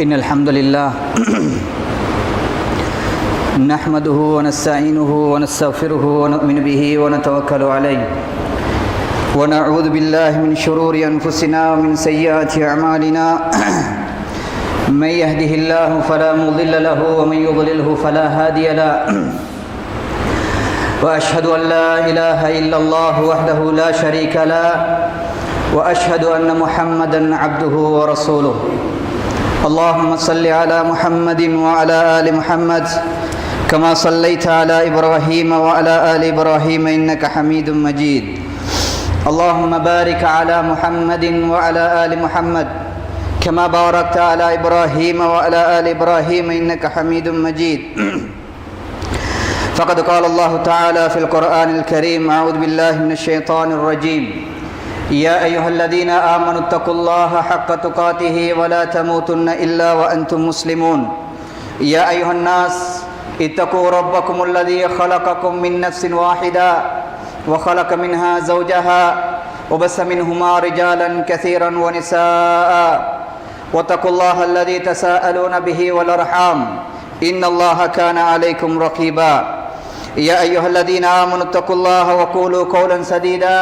إن الحمد لله نحمده ونستعينه ونستغفره ونؤمن به ونتوكل عليه ونعوذ بالله من شرور أنفسنا ومن سيئات أعمالنا من يهده الله فلا مضل له ومن يضلله فلا هادي له وأشهد أن لا إله إلا الله وحده لا شريك له وأشهد أن محمدًا عبده ورسوله اللهم صل على محمد وعلى آل محمد كما صليت على إبراهيم وعلى آل إبراهيم إنك حميد مجيد اللهم بارك على محمد وعلى آل محمد كما باركت على إبراهيم وعلى آل إبراهيم إنك حميد مجيد فقد قال الله تعالى في القرآن الكريم أعوذ بالله من الشيطان الرجيم يا أيها الذين آمنوا اتقوا الله حق تقاته ولا تموتن إلا وأنتم مسلمون يا أيها الناس اتقوا ربكم الذي خلقكم من نفس واحدة وخلق منها زوجها وبث منهما رجالا كثيرا ونساء واتقوا الله الذي تساءلون به والأرحام إن الله كان عليكم رقيبا يا أيها الذين آمنوا اتقوا الله وقولوا قولا سديدا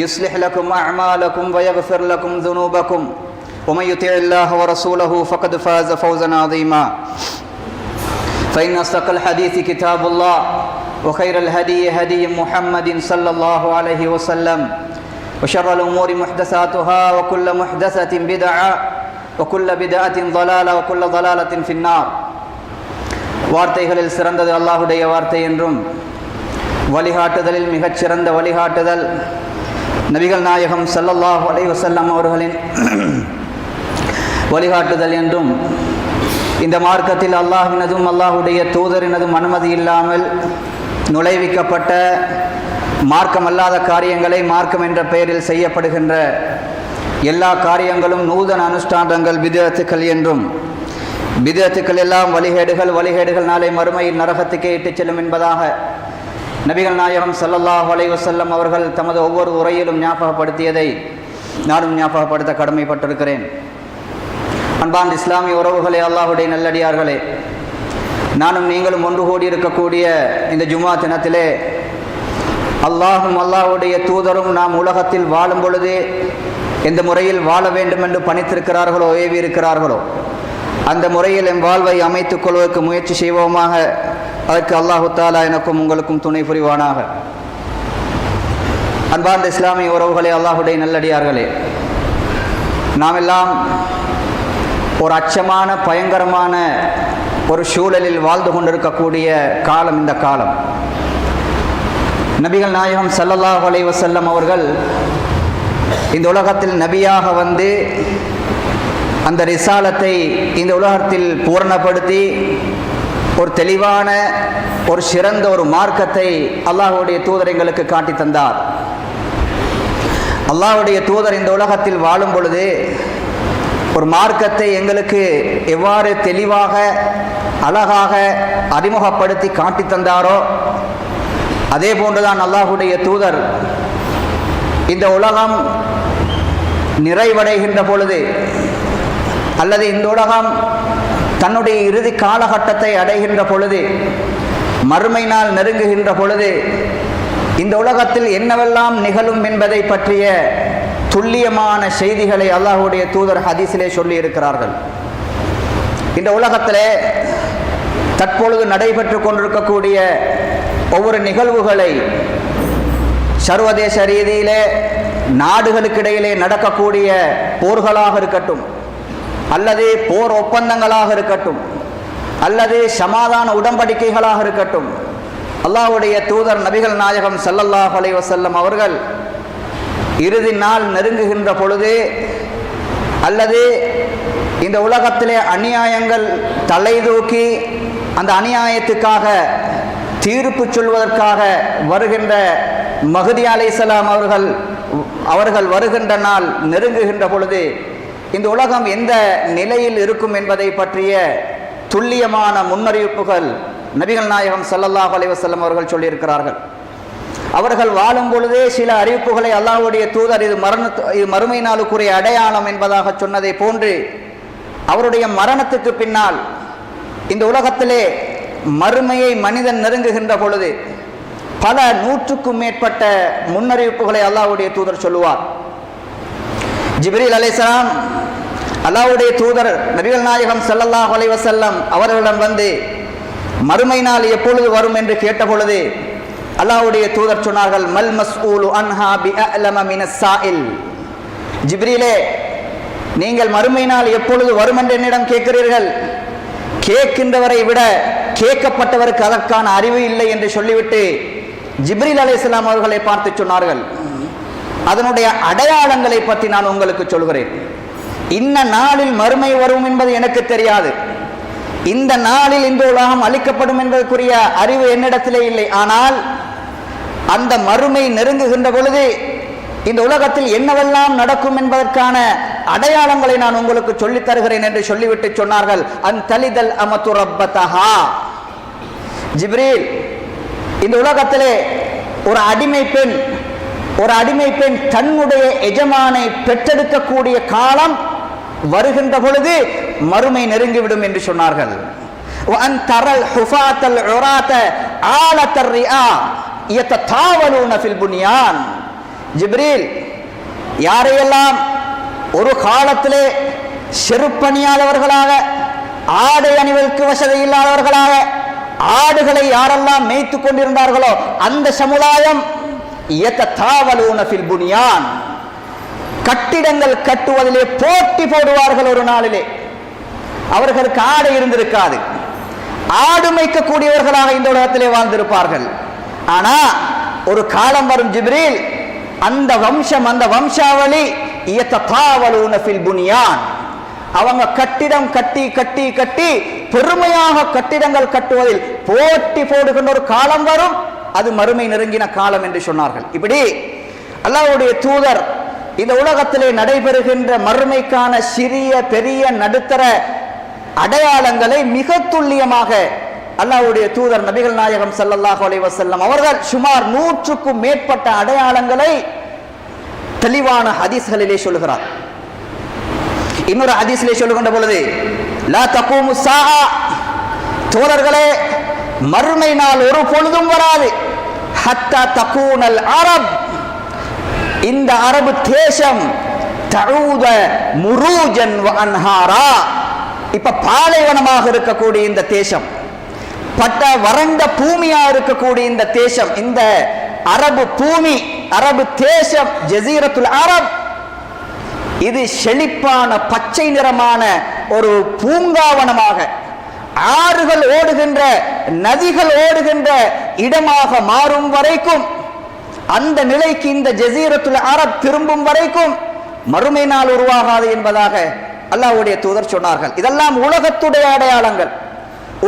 يصلح لكم أعمالكم ويغفر لكم ذنوبكم ومن يطع الله ورسوله فقد فاز فوزا عظيما فإن أصدق الحديث كتاب الله وخير الهدي هدي محمد صلى الله عليه وسلم وشر الأمور محدثاتها وكل محدثة بدعة وكل بدعة ضلالة وكل ضلالة في النار வார்த்தைகளில் சிறந்தது அல்லாஹ்வுடைய வார்த்தை என்றும் வழிகாட்டுதலில் மிகச் சிறந்த வழிகாட்டுதல் நபிகள் நாயகம் ஸல்லல்லாஹு அலைஹி வஸல்லம் அவர்களின் வழிகாட்டுதல் என்றும் இந்த மார்க்கத்தில் அல்லாஹ்வினதும் அல்லாஹ்வுடைய தூதரினதும் அனுமதி இல்லாமல் நுழைவிக்கப்பட்ட மார்க்கமல்லாத காரியங்களை மார்க்கம் என்ற பெயரில் செய்யப்படுகின்ற எல்லா காரியங்களும் நூதன அனுஷ்டானங்கள் பித்அத்துக்கள் என்றும் பித்அத்துக்கள் எல்லாம் வழிகேடுகள் நாளை மறுமையில் நரகத்துக்கே இட்டுச் செல்லும் என்பதாக நபிகள் நாயகம் ஸல்லல்லாஹு அலைஹி வஸல்லம் அவர்கள் தமது ஒவ்வொரு உரையிலும் ஞாபகப்படுத்தியதை நானும் ஞாபகப்படுத்த கடமைப்பட்டிருக்கிறேன். அன்பார்ந்த இஸ்லாமிய உறவுகளே, அல்லாஹ்வுடைய நல்லடியார்களே, நானும் நீங்களும் ஒன்று கூடி இருக்கக்கூடிய இந்த ஜும்ஆ தினத்திலே அல்லாஹும் அல்லாஹ்வுடைய தூதரும் நாம் உலகத்தில் வாழும் பொழுது எந்த முறையில் வாழ வேண்டும் என்று பணித்திருக்கிறார்களோ, ஏவி இருக்கிறார்களோ அந்த முறையில் எம் வாழ்வை அமைத்துக் கொள்வதற்கு முயற்சி செய்வோமாக. அதற்கு அல்லாஹு தாலா எனக்கும் உங்களுக்கும் துணை புரிவானாக. அன்பார்ந்த இஸ்லாமிய உறவுகளே, அல்லாஹுடைய நல்லடியார்களே, நாம் எல்லாம் ஒரு அச்சமான பயங்கரமான ஒரு சூழலில் வாழ்ந்து கொண்டிருக்கக்கூடிய காலம் இந்த காலம். நபிகள் நாயகம் ஸல்லல்லாஹு அலைஹி வஸல்லம் அவர்கள் இந்த உலகத்தில் நபியாக வந்து அந்த ரிசாலத்தை இந்த உலகத்தில் பூரணப்படுத்தி ஒரு தெளிவான ஒரு சிறந்த ஒரு மார்க்கத்தை அல்லாஹ்வுடைய தூதர் எங்களுக்கு காட்டி தந்தார். அல்லாஹ்வுடைய தூதர் இந்த உலகத்தில் வாழும் பொழுது ஒரு மார்க்கத்தை எங்களுக்கு எவ்வாறு தெளிவாக அழகாக அறிமுகப்படுத்தி காட்டி தந்தாரோ அதே போன்றுதான் அல்லாஹ்வுடைய தூதர் இந்த உலகம் நிறைவடைகின்ற பொழுது அல்லது இந்த உலகம் தன்னுடைய இறுதி காலகட்டத்தை அடைகின்ற பொழுது, மறுமை நாள் நெருங்குகின்ற பொழுது இந்த உலகத்தில் என்னவெல்லாம் நிகழும் என்பதை பற்றிய துல்லியமான செய்திகளை அல்லாஹ்வுடைய தூதர் ஹதீஸிலே சொல்லி இருக்கிறார்கள். இந்த உலகத்திலே தற்பொழுது நடைபெற்று கொண்டிருக்கக்கூடிய ஒவ்வொரு நிகழ்வுகளை சர்வதேச ரீதியிலே நாடுகளுக்கிடையிலே நடக்கக்கூடிய போர்களாக இருக்கட்டும், அல்லது போர் ஒப்பந்தங்களாக இருக்கட்டும், அல்லது சமாதான உடன்படிக்கைகளாக இருக்கட்டும், அல்லாஹ்வுடைய தூதர் நபிகள் நாயகம் ஸல்லல்லாஹு அலைஹி வஸல்லம் அவர்கள் இறுதி நாள் நெருங்குகின்ற பொழுது அல்லது இந்த உலகத்திலே அநியாயங்கள் தலை தூக்கி அந்த அநியாயத்துக்காக தீர்ப்பு சொல்வதற்காக வருகின்ற மஹ்தி அலைஹிஸ்ஸலாம் அவர்கள் வருகின்ற நாள் நெருங்குகின்ற பொழுது இந்த உலகம் எந்த நிலையில் இருக்கும் என்பதை பற்றிய துல்லியமான முன்னறிவிப்புகள் நபிகள் நாயகம் ஸல்லல்லாஹு அலைஹி வஸல்லம் அவர்கள் சொல்லியிருக்கிறார்கள். அவர்கள் வாழும் பொழுதே சில அறிவிப்புகளை அல்லாஹ்வுடைய தூதர் இது மறுமை நாளுக்குரிய அடையாளம் என்பதாக சொன்னதை போன்று அவருடைய மரணத்துக்கு பின்னால் இந்த உலகத்திலே மறுமையை மனிதன் நெருங்குகின்ற பொழுது பல நூற்றுக்கும் மேற்பட்ட முன்னறிவிப்புகளை அல்லாஹ்வுடைய தூதர் சொல்லுவார். ஜிப்ரீல் அலைஹிஸ்ஸலாம் அல்லாஹ்வுடைய தூதர் நபிகள் நாயகம் ஸல்லல்லாஹு அலைஹி வஸல்லம் அவர்களிடம் வந்து மறுமை நாள் எப்பொழுது வரும் என்று கேட்ட பொழுது அல்லாஹ்வுடைய தூதர் சொன்னார்கள், மல் மஸ்ஊலு அன்ஹா பிஅலம மினஸ் ஸாயில். ஜிப்ரீலே, நீங்கள் மறுமை நாள் எப்பொழுது வரும் என்று என்னிடம் கேட்கிறீர்கள், கேட்கின்றவரை விட கேட்கப்பட்டவருக்கு அதற்கான அறிவு இல்லை என்று சொல்லிவிட்டு ஜிப்ரீல் அலைஹிஸ்ஸலாம் அவர்களை பார்த்து சொன்னார்கள், அதனுடைய அடையாளங்களை பற்றி நான் உங்களுக்கு சொல்கிறேன். இன்ன நாளில் மறுமை வரும் என்பது எனக்கு தெரியாது, இந்த நாளில் இந்த உலகம் அழிக்கப்படும் என்பதற்குரிய அறிவு என்னிடத்திலே இல்லை. ஆனால் அந்த மறுமை நெருங்குகின்ற பொழுது இந்த உலகத்தில் என்னவெல்லாம் நடக்கும் என்பதற்கான அடையாளங்களை நான் உங்களுக்கு சொல்லித் தருகிறேன் என்று சொல்லிவிட்டு சொன்னார்கள், அன் தலிதல் அமது ரப்பதஹா. ஜிப்ரீல், இந்த உலகத்திலே ஒரு அடிமை பெண் தன்னுடைய எஜமானை பெற்றெடுக்கக்கூடிய காலம் வருகின்ற பொழுது மறுமை நெருங்கிவிடும் என்று சொன்னார்கள். وَأَنْ تَرَى الْحُفَاةَ الْعُرَاةَ عَالَةَ الرِّئَاءِ يَتَطَاوَلُونَ فِي الْبُنْيَانِ. ஜிப்ரீல், யாரையெல்லாம் ஒரு காலத்திலே செருப்பணியாதவர்களாக, ஆடை அணிவதற்கு வசதி இல்லாதவர்களாக, ஆடுகளை யாரெல்லாம் மேய்த்து கொண்டிருந்தார்களோ அந்த சமுதாயம் يَتَطَاوَلُونَ فِي الْبُنْيَانِ, கட்டிடங்கள் கட்டுவதிலே போட்டி போடுவார்கள். ஒரு நாளிலே அவர்களுக்கு ஆடை இருந்திருக்காது, ஆடு மேய்க்கக்கூடியவர்களாக இந்த உலகத்திலே வாழ்ந்திருப்பார்கள். ஆனா ஒரு காலம் வரும் ஜிப்ரீல், அந்த வம்சம், அந்த வம்சாவளி يَتَطَاوَلُونَ فِي الْبُنْيَانِ, அவங்க கட்டிடம் கட்டி கட்டி கட்டி பெருமையாக கட்டிடங்கள் கட்டுவதில் போட்டி போடுகின்ற ஒரு காலம் வரும், அது மறுமை நெருங்கின காலம் என்று சொன்னார்கள். இப்படி அல்லாஹ்வுடைய தூதர் இந்த உலகத்திலே நடைபெறுகின்ற மறுமைக்கான சிறிய பெரிய நடுத்தர அடையாளங்களை மிக துல்லியமாக அல்லாஹ்வுடைய தூதர் நபிகள் நாயகம் ஸல்லல்லாஹு அலைஹி வஸல்லம் அவர்கள் சுமார் 100க்கும் மேற்பட்ட அடையாளங்களை தெளிவான ஹதீஸ்களிலே சொல்கிறார். இன்னொரு ஹதீஸிலே சொல்லுகின்ற பொழுது, லா தகூமு ஸாஆ, தோழர்களே மறுமை நாள் ஒரு பொழுதும் வராது, ஹத்தா தகூனல் அரப், இந்த அரபு தேசம் தஊத முரூஜன் வ அன்ஹாரா, இப்ப பாலைவனமாக இருக்கக்கூடிய இந்த தேசம், பட்ட வறண்ட பூமியா இருக்கக்கூடிய இந்த தேசம், இந்த அரபு பூமி, அரபு தேசம், ஜஸீரத்துல் அரப், இது செழிப்பான பச்சை நிறமான ஒரு பூங்காவனமாக, ஆறுகள் ஓடுகின்ற, நதிகள் ஓடுகின்ற இடமாக மாறும் வரைக்கும், அந்த நிலைக்கு இந்த ஜஸீரத்துல் அரப் திரும்பும் வரைக்கும் மறுமை நாள் உருவாகாது என்பதாக அல்லாஹ்வுடைய தூதர் சொன்னார்கள். இதெல்லாம் உலகத்துடைய அடையாளங்கள்,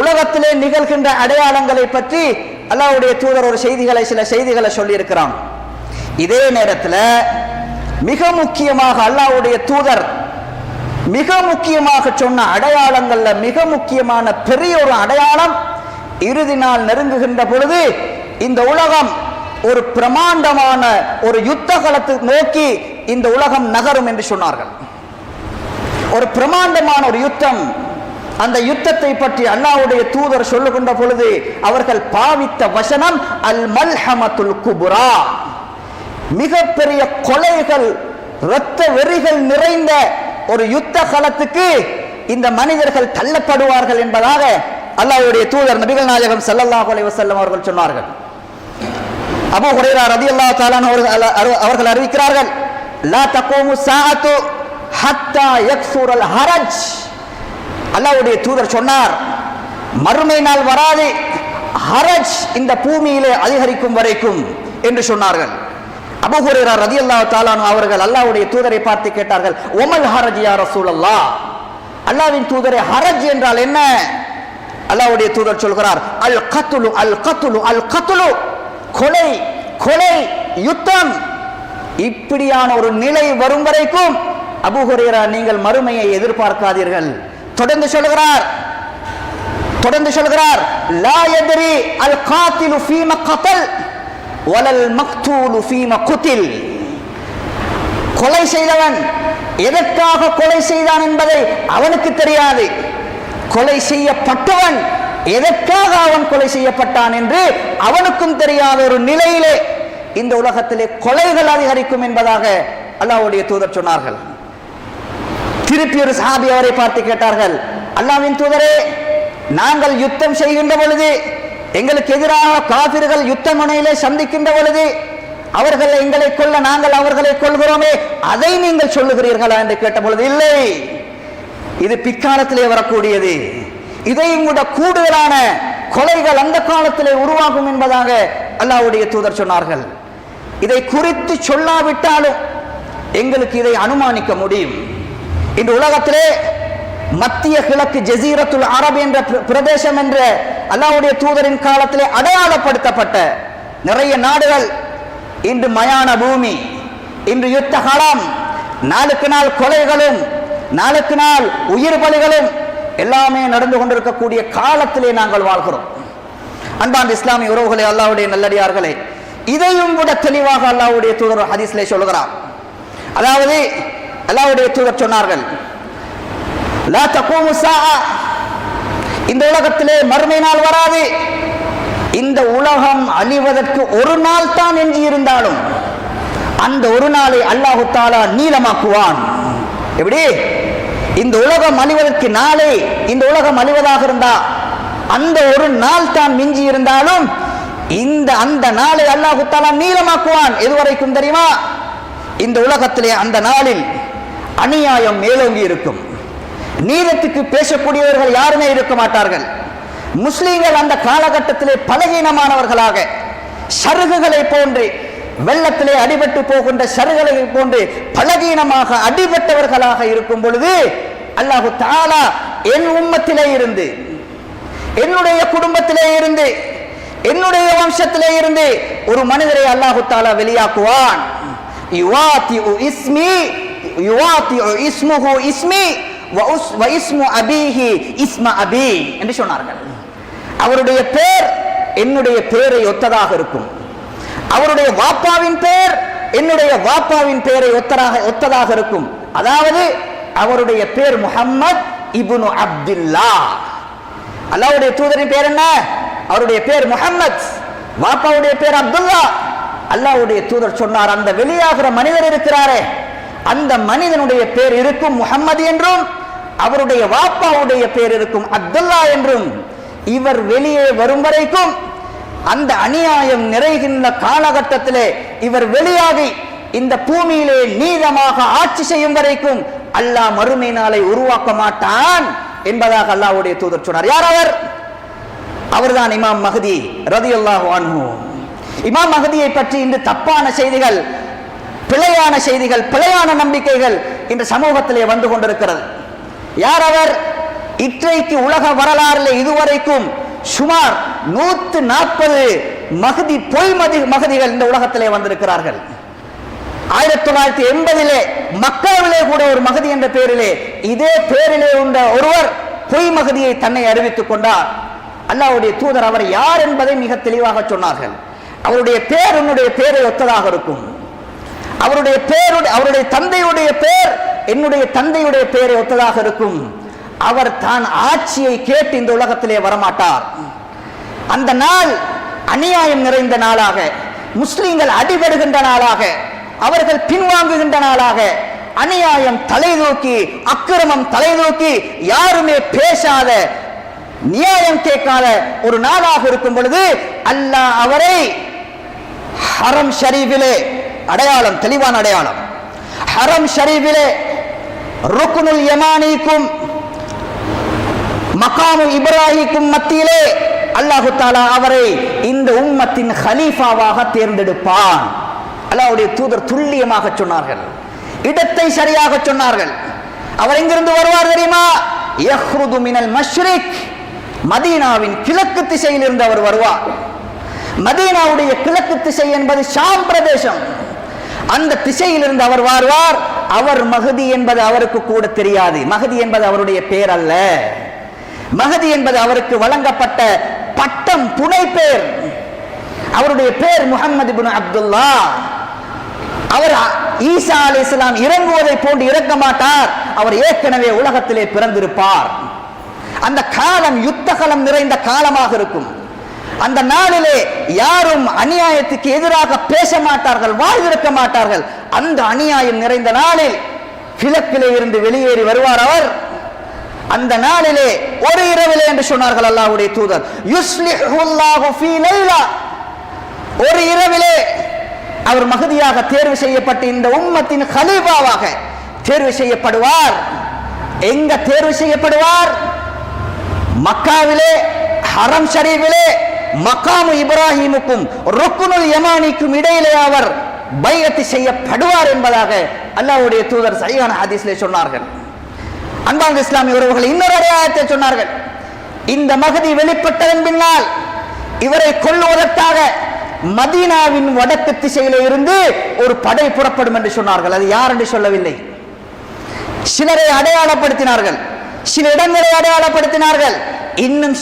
உலகத்திலே நிகழ்கின்ற அடையாளங்களை பற்றி அல்லாஹ்வுடைய தூதர் ஒரு சில செய்திகளை சொல்லி இருக்கிறான். இதே நேரத்தில் மிக முக்கியமாக அல்லாஹ்வுடைய தூதர் மிக முக்கியமாக சொன்ன அடையாளங்கள்ல மிக முக்கியமான பெரிய ஒரு அடையாளம், இறுதி நாள் நெருங்குகின்ற பொழுது இந்த உலகம் ஒரு பிரமாண்டமான ஒரு யுத்த களத்தை நோக்கி இந்த உலகம் நகரும் என்று சொன்னார்கள். ஒரு பிரமாண்டமான ஒரு யுத்தம், அந்த யுத்தத்தை பற்றி அல்லாஹ்வுடைய தூதர் சொல்லுகின்ற பொழுது அவர்கள் பாவித்த வசனம் அல் மல்ஹமத்துல் குப்ரா, மிகப்பெரிய கொலைகள், இரத்த வெறிகள் நிறைந்த ஒரு யுத்த களத்துக்கு இந்த மனிதர்கள் தள்ளப்படுவார்கள் என்பதாக அல்லாஹ்வுடைய தூதர் நபிகள் நாயகம் ஸல்லல்லாஹு அலைஹி வஸல்லம் அவர்கள் சொன்னார்கள். அபூ ஹுரைரா ரலியல்லாஹு தஆலா அவர்கள் அறிவிக்கிறார்கள், லா தகூமு ஸாஅத்து ஹத்தா யக்ஸுரல் ஹரஜ், அல்லாஹ்வுடைய தூதர் சொன்னார், மறுமை நாள் வராது, ஹரஜ் இந்த பூமியிலே அதிகரிக்கும் வரைக்கும் என்று சொன்னார்கள். அபூ ஹுரைரா ரலியல்லாஹு தஆலா அவர்கள் அல்லாஹ்வுடைய தூதரை பார்த்து கேட்டார்கள், ஒமல் ஹரஜ் யா ரசூலல்லாஹ், அல்லாஹ்வின் தூதரே ஹரஜ் என்றால் என்ன? அல்லாஹ்வுடைய தூதர் சொல்கிறார், அல் கத்லு அல் கத்லு அல் கத்லு, கொலை கொலை யுத்தம். இப்படியான ஒரு நிலை வரும் வரைக்கும் அபூ ஹுரைரா நீங்கள் மறுமையை எதிர்பார்க்காதீர்கள். தொடர்ந்து சொல்கிறார், லா யத்ரி அல் காத்திலு ஃபீமா கதல் வலல் மக்தூலு ஃபீமா குதில், கொலை செய்தவன் எதற்காக கொலை செய்தான் என்பதை அவனுக்கு தெரியாது. கொலை செய்யப்பட்டவன் எதற்காக அவன் கொலை செய்யப்பட்டான் என்று அவனுக்கும் தெரியாத ஒரு நிலையிலே இந்த உலகத்திலே கொலைகள் அதிகரிக்கும் என்பதாக அல்லாஹ்வுடைய தூதர் சொன்னார்கள். திருப்பி ஒரு சஹாபி அவரை பார்த்து கேட்டார்கள், அல்லாஹ்வின் தூதரே, நாங்கள் யுத்தம் செய்கின்ற பொழுது, எங்களுக்கு எதிராக காபிர்கள் யுத்த முனையிலே சந்திக்கின்ற பொழுது அவர்கள் எங்களை கொல்ல நாங்கள் அவர்களை கொள்கிறோமே, அதை நீங்கள் சொல்லுகிறீர்களா என்று கேட்ட பொழுது, இல்லை, இது பிற்காலத்திலே வரக்கூடியது, இதையும் கூட கூடுதலான கொலைகள் அந்த காலத்திலே உருவாகும் என்பதாக அல்லாஹ்வுடைய தூதர் சொன்னார்கள். இதை குறித்து சொல்லாவிட்டாலும் எங்களுக்கு இதை அனுமானிக்க முடியும். இந்த உலகத்திலே மத்திய கிழக்கு ஜசீரத்துல் அரபு என்ற பிரதேசம் என்ற அல்லாஹ்வுடைய தூதரின் காலத்திலே அடையாளப்படுத்தப்பட்ட நிறைய நாடுகள் இன்று மயான பூமி, இன்று யுத்த களம், நாளுக்கு நாள் கொலைகளும் நாளுக்கு நாள் உயிர் பலிகளும் எல்லாமே நடந்து கொண்டிருக்கக்கூடிய காலத்திலே நாங்கள் வாழ்கிறோம். அன்பார்ந்த இஸ்லாமிய உறவுகளே, அல்லாஹ்வுடைய நல்லடியார்களே, இதையும் கூட தெளிவாக அல்லாஹ்வுடைய தூதர் ஹதீஸ்லே சொல்கிறார். அதாவது அல்லாஹ்வுடைய தூதர் சொன்னார்கள், லா தகூமு ஸாஅ, இந்த உலகத்திலே மறுமை நாள் வராது. இந்த உலகம் அழிவதற்கு ஒரு நாள் தான் எஞ்சி இருந்தாலும் அந்த ஒரு நாளை அல்லாஹு தஆலா நீளமாக்குவான். எப்படி? இந்த உலகம் அழிவதற்கு நாளை, இந்த உலகம் அழிவதாக இருந்தா அந்த ஒரு நாள் தான் மிஞ்சி இருந்தாலும் அந்த நாளை அல்லாஹு தஆலா நீளமாக்குவான். எதுவரைக்கும் தெரியுமா? இந்த உலகத்திலே அந்த நாளில் அநியாயம் மேலோங்கி இருக்கும். நீதத்துக்கு பேசக்கூடியவர்கள் யாருமே இருக்க மாட்டார்கள். முஸ்லிம்கள் அந்த காலகட்டத்திலே பலகீனமானவர்களாக, சருகுகளை போன்று, வெள்ளத்திலே அடிபட்டு போகின்ற சருகுகளை போன்று பலகீனமாக அடிபட்டவர்களாக இருக்கும் பொழுது அல்லாஹு தஆலா என் உம்மத்திலே இருந்து, என்னுடைய குடும்பத்திலே இருந்து, என்னுடைய வம்சத்திலே இருந்து ஒரு மனிதரை அல்லாஹு தஆலா வெளியாக்குவான். யுவாத்திஉ இஸ்மி, யுவாத்திஉ இஸ்முஹு இஸ்மி வ இஸ்மு அபீஹி இஸ்ம அபீ என்று சொன்னார்கள். அவருடைய பெயர் என்னுடைய பெயரை ஒத்ததாக இருக்கும். அவருடைய வாப்பாவின் பெயர் என்னுடைய வாப்பாவின் பெயரை ஒத்ததாக இருக்கும். அதாவது அவருடைய பெயர் முஹம்மத் இப்னு அப்துல்லா. அல்லாஹ்வுடைய தூதரின் பெயர் என்ன? அவருடைய பெயர் முஹம்மத், வாப்பாவுடைய பெயர் அப்துல்லா. அல்லாஹ்வுடைய தூதர் சொன்னார், அந்த வெளியாகிற மனிதர் இருக்கிறாரே, அந்த மனிதனுடைய பெயர் இருக்கும் முஹம்மது என்றும், அவருடைய வாப்பாவுடைய பெயர் இருக்கும் அப்துல்லா என்றும். இவர் வெளியே வரும் வரைக்கும், அந்த அநியாயம் நிறைகின்ற காலகட்டத்திலே இவர் வெளியாகி இந்த பூமியிலே நீதமாக ஆட்சி செய்யும் வரைக்கும் அல்லாஹ் மறுமை நாளை உருவாக்க மாட்டான் என்பதாக அல்லாஹ்வுடைய தூதர் சொன்னார். யார் அவர்? அவர்தான் இமாம் மஹ்தி ரலியல்லாஹு அன்ஹு. இமாம் மஹ்தியை பற்றி இன்று தப்பான செய்திகள், பிழையான செய்திகள், பிழையான நம்பிக்கைகள் இந்த சமூகத்திலே வந்து கொண்டிருக்கிறது. யார் அவர்? இன்றைக்கு உலக வரலாறுல இதுவரைக்கும் சுமார் 140 மஹ்தி பொய் மஹ்திகள் இந்த உலகத்திலே வந்திருக்கிறார்கள். 1980 மக்காவிலே கூட ஒரு மஹ்தி என்ற பெயரிலே, இதே பெயரிலே உள்ள ஒருவர் பொய் மஹ்தியை தன்னை அறிவித்துக் கொண்டார். அல்லாஹ்வுடைய தூதர் அவர் யார் என்பதை மிக தெளிவாக சொன்னார்கள். அவருடைய பெயர் என்னுடைய பெயரை ஒத்ததாக இருக்கும். அவருடைய தந்தையுடைய பெயர் என்னுடைய தந்தையுடைய பெயரை ஒத்ததாக இருக்கும். அவர் தான் ஆட்சியை கேட்டு இந்த உலகத்திலே வரமாட்டார். அந்த நாள் அநியாயம் நிறைந்த நாளாக, முஸ்லிம்கள் அடிபடுகின்ற நாளாக, அவர்கள் பின்வாங்குகின்ற நாளாக, அநியாயம் தலைதூக்கி, அக்கிரமம் தலைதூக்கி, யாருமே பேசாத, நியாயம் கேட்காத ஒரு நாளாக இருக்கும் பொழுது அல்லாஹ் அவரை ஹரம் ஷரீஃபிலே, அடையாளம், தெளிவான அடையாளம், ஹரம் ஷரீஃபிலே ருக்னுல் யமானிக்கும் மகாமு இப்ராஹிமுக்கும் மத்தியிலே அல்லாஹு தஆலா அவரை இந்த உம்மத்தின் ஹலீஃபாவாக தேர்ந்தெடுப்பான். அல்லாஹ்வுடைய தூதர் துல்லியமாக சொன்னார்கள், இடத்தை சரியாக சொன்னார்கள். அவர் எங்கிருந்து வருவார் தெரியுமா? யஹ்ருது மினல் மஷ்ரிக், மதீனாவின் கிழக்கு திசையில் இருந்து அவர் வருவார். மதீனாவுடைய கிழக்கு திசை என்பது ஷாம் பிரதேசம். அந்த திசையிலிருந்து அவர் வருவார். அவர் மஹ்தி என்பது அவருக்கு கூட தெரியாது. மஹ்தி என்பது அவருடைய பெயர் அல்ல. மஹ்தி என்பது அவருக்கு வழங்கப்பட்ட பட்டம், புனை பெயர். அவருடைய பெயர் முஹம்மது இப்னு அப்துல்லா. அவர் ஈசா அலைஹிஸ்ஸலாம் இறங்குவதை போன்று இறங்க மாட்டார், அவர் ஏற்கனவே உலகத்திலே பிறந்திருப்பார். அந்த காலம் யுத்த காலம் நிறைந்த காலமாக இருக்கும். அந்த நாளிலே யாரும் அநியாயத்துக்கு எதிராக பேச மாட்டார்கள், வாழ்ந்திருக்க மாட்டார்கள். அந்த அநியாயம் நிறைந்த நாளில் கிழக்கிலே இருந்து வெளியேறி வருவார் அவர். அந்த நாளிலே ஒரு இரவிலே என்று சொன்னார்கள் அல்லாஹ்வுடைய தூதர், யுஸ்லிஹுல்லாஹு ஃபீ லைலா, ஒரு இரவிலே அவர் மஹதியாக தேர்வு செய்யப்பட்டு இந்த உம்மத்தின் கலீஃபாவாக தேர்வு செய்யப்படுவார். எங்க தேர்வு செய்யப்படுவார்? மக்காவிலே ஹரம் ஷரீஃபிலே மகாமு இப்ராஹிமுக்கும் ருக்னுல் யமானிக்கும் இடையிலே அவர் பைஅத் செய்யப்படுவார் என்பதாக அல்லாஹ்வுடைய தூதர் சஹீஹான ஹதீஸிலே சொன்னார்கள். அன்பார்ந்த இஸ்லாமிய உறவுகளை இன்னொரு அடையாளத்தை சொன்னார்கள். இந்த மஹதி வெளிப்பட்டதன் பின்னால் இவரை கொல்லுவதற்காக மதீனாவின் வடக்கு திசையிலே இருந்து ஒரு படை புறப்படும் என்று சொன்னார்கள். அது யார் என்று சொல்லவில்லை. சிலரை அடையாளப்படுத்தினார்கள், சில இடங்களை அடையாளப்படுத்தினார்கள், இன்னும்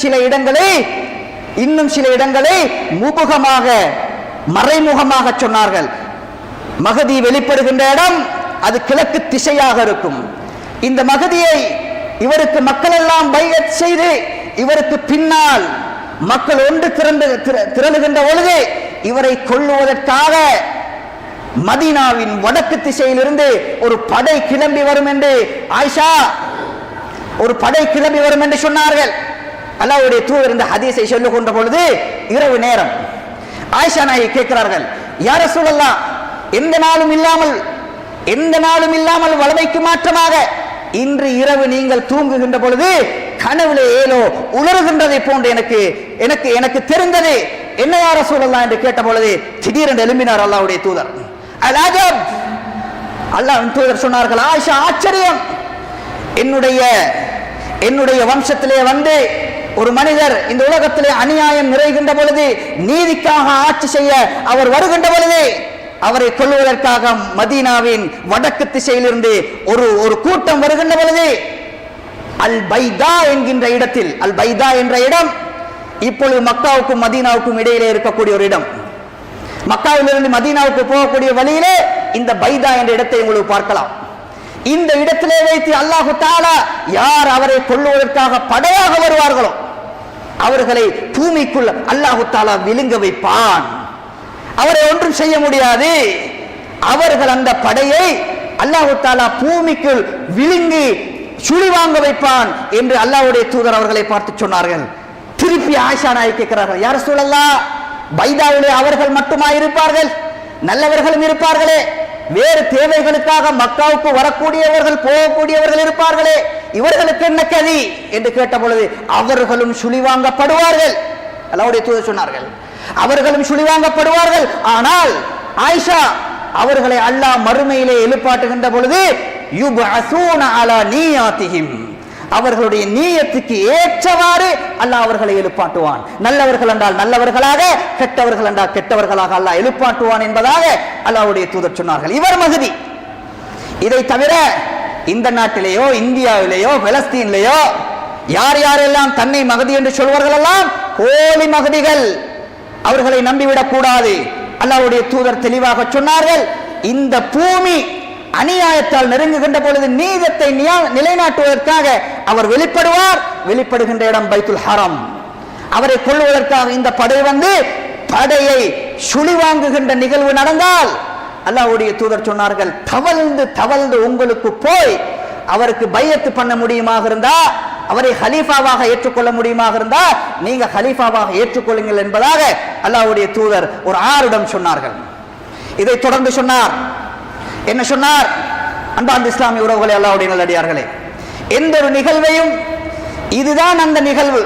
சில இடங்களை முபுகமாக மறைமுகமாக சொன்னார்கள். மஹதி வெளிப்படுகின்ற இடம் அது கிழக்கு திசையாக இருக்கும். இந்த மஹதியை இவருக்கு மக்கள் எல்லாம் பைஅத் செய்து இவருக்கு பின்னால் மக்கள் ஒன்று திரளுகின்ற பொழுது இவரை கொல்லுவதற்காக மதீனாவின் வடக்கு திசையிலிருந்து ஒரு படை கிளம்பி வரும் என்று ஆயிஷா ஒரு படை கிளம்பி வரும் என்று சொன்னார்கள். அல்லாஹ்வுடைய தூதர் இந்த ஹதீஸை சொல்லுகின்ற பொழுது இரவு நேரம் ஆயிஷா நாயகி கேட்கிறார்கள், யா ரசூலல்லாஹ், எந்த நாளும் இல்லாமல் வளமைக்கு மாற்றமாக இன்று இரவு நீங்கள் தூங்குகின்ற பொழுது கனவுல ஏலோ உலருகின்றதை போன்று எனக்கு தெரிந்தது, என்ன யா ரசூலல்லாஹ் என்று கேட்ட பொழுது திடீரென்று எழும்பினார் அல்லாஹ்வுடைய தூதர். அல் அஜப், அல்லாஹ்வின் தூதர் சொன்னார்கள், ஆயிஷா ஆச்சரியம், என்னுடைய வம்சத்திலே வந்து ஒரு மனிதர் இந்த உலகத்திலே அநியாயம் நிறைகின்ற பொழுது நீதிக்காக ஆட்சி செய்ய அவர் வருகின்ற பொழுது அவரை கொல்லுவதற்காக மதீனாவின் வடக்கு திசையிலிருந்து ஒரு கூட்டம் வருகின்ற பொழுது அல் பைதா என்கின்ற இடத்தில், அல் பைதா என்ற இடம் இப்பொழுது மக்காவுக்கும் மதீனாவுக்கும் இடையிலே இருக்கக்கூடிய ஒரு இடம். மக்காவிலிருந்து மதீனாவுக்கு போகக்கூடிய வழியிலே இந்த பைதா என்ற இடத்தை உங்களுக்கு பார்க்கலாம். இந்த இடத்திலே வைத்து அல்லாஹு தஆலா யார் அவரை கொல்லுவதற்காக படையாக வருவார்களோ அவர்களை பூமிக்குள் அல்லாஹு தஆலா விழுங்க வைப்பான். அவரை ஒன்றும் செய்ய முடியாது. அவர்கள் அந்த படையை அல்லாஹு தஆலா பூமிக்குள் விழுங்கி சுழி வாங்க வைப்பான் என்று அல்லாஹ்வுடைய தூதர் அவர்களை பார்த்து சொன்னார்கள். திருப்பி ஆயிஷா நாயகி கேட்கிறார்கள், யா ரசூலல்லாஹ், பைதாவிலே அவர்கள் மட்டுமா இருப்பார்கள்? நல்லவர்களும் இருப்பார்களே, வேறு தேவைகளுக்காக மக்காவுக்கு வரக்கூடியவர்கள் போகக்கூடியவர்கள் இருப்பார்களே, இவர்களுக்கு என்ன கதி என்று கேட்ட பொழுது அவர்களும் சுழிவாங்கப்படுவார்கள். அல்லாஹ்வுடைய தூதர் சொன்னார்கள், அவர்களும் சுழிவாங்கப்படுவார்கள். ஆனால் ஆயிஷா, அவர்களை அல்லாஹ் மறுமையிலே எழுப்பாட்டுகின்ற பொழுது யுபஅஸூன அலா நியாத்திஹிம், அவர்களுடைய நீயத்துக்கு ஏற்றவாறு அல்லாஹ் அவர்களை எழுப்பாட்டுவான். நல்லவர்கள் என்றால் நல்லவர்களாக, கெட்டவர்கள் என்றால் கெட்டவர்களாக அல்லாஹ் எழுப்பாட்டுவான் என்பதாக அல்லாஹ்வுடைய தூதர் சொன்னார்கள். இவர் மஹதி. இதை தவிர இந்த நாட்டிலேயோ இந்தியாவிலேயோ பலஸ்தீனிலேயோ யாரெல்லாம் தன்னை மஹதி என்று சொல்வார்கள் எல்லாம் போலி மஹதிகள். அவர்களை நம்பிவிடக் கூடாது. அல்லாஹ்வுடைய தூதர் தெளிவாக சொன்னார்கள், இந்த பூமி அநியாயத்தால் நெருங்குகின்ற பொழுது நீதத்தை நிலைநாட்டுவதற்காக அவர் வெளிப்படுகின்ற இடம் பைத்துல் ஹரம். அவரை கொல்லுவதற்காக இந்த படை வந்து படையை சுழி வாங்குகின்ற நிகழ்வு நடந்தால் அல்லாஹ்வுடைய தூதர் சொன்னார்கள், தவழ்ந்து உங்களுக்கு போய் அவருக்கு பையத்து பண்ண முடியுமாக இருந்தா, அவரை ஹலீஃபாவாக ஏற்றுக்கொள்ள முடியுமாக இருந்தா நீங்க ஹலீஃபாவாக ஏற்றுக்கொள்ளுங்கள் என்பதாக அல்லாஹ்வுடைய தூதர் ஒரு ஆருடம் சொன்னார்கள். இதை தொடர்ந்து சொன்னார், என்ன சொன்னார்? அன்பார்ந்த இஸ்லாமிய உறவுகளே, அல்லாஹ்வுடைய நல்லடியார்களே, எந்த ஒரு நிகழ்வையும் இதுதான் அந்த நிகழ்வு,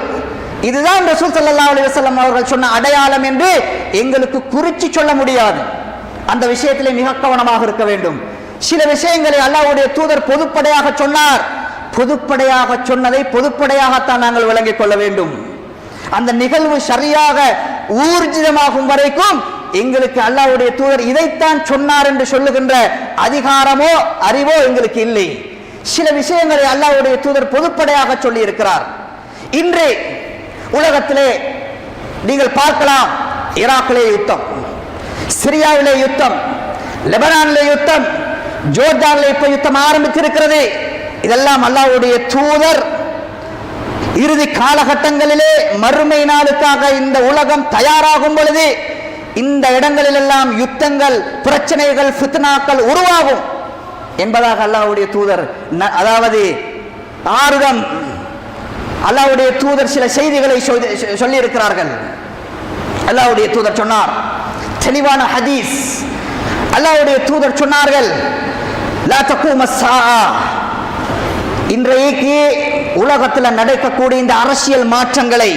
இதுதான் ரசூல் ஸல்லல்லாஹு அலைஹி வஸல்லம் அவர்கள் சொன்ன அடையாளம் என்று எங்களுக்கு குறிச்சு சொல்ல முடியாது. அந்த விஷயத்திலே மிக கவனமாக இருக்க வேண்டும். சில விஷயங்களை அல்லாஹ்வுடைய தூதர் பொதுப்படையாக சொன்னார். பொதுப்படையாக சொன்னதை பொதுப்படையாகத்தான் நாங்கள் விளங்கிக் கொள்ள வேண்டும். அந்த நிகழ்வு சரியாக ஊர்ஜிதமாகும் வரைக்கும் எங்களுக்கு அல்லாஹ்வுடைய தூதர் இதைத்தான் சொன்னார் என்று சொல்லுகின்ற அதிகாரமோ அறிவோ எங்களுக்கு இல்லை. சில விஷயங்களை அல்லாஹ்வுடைய தூதர் பொதுப்படையாக சொல்லி இருக்கிறார். இன்று உலகத்திலே நீங்கள் பார்க்கலாம், ஈராக்கிலே யுத்தம், சிரியாவிலே யுத்தம், லெபனான்ல யுத்தம், ஜோர்டான்ல இப்ப யுத்தம் ஆரம்பித்திருக்கிறது. இதெல்லாம் அல்லாஹ்வுடைய தூதர் இறுதி காலகட்டங்களிலே மறுமை நாளுக்காக இந்த உலகம் தயாராகும் பொழுது இந்த இடங்களில் எல்லாம் யுத்தங்கள், பிரச்சனைகள், ஃபித்னாக்கள் உருவாகும் என்பதாக அல்லாஹ்வுடைய தூதர், அதாவது ஆருடம் அல்லாஹ்வுடைய தூதர் சில செய்திகளை சொல்லி இருக்கிறார்கள். அல்லாஹ்வுடைய தூதர் சொன்னார், தெளிவான ஹதீஸ். அல்லாஹ்வுடைய தூதர் சொன்னார்கள், லா தகூம ஸாஆ, இன்றைக்கு உலகத்தில் நடக்கக்கூடிய இந்த அரசியல் மாற்றங்களை,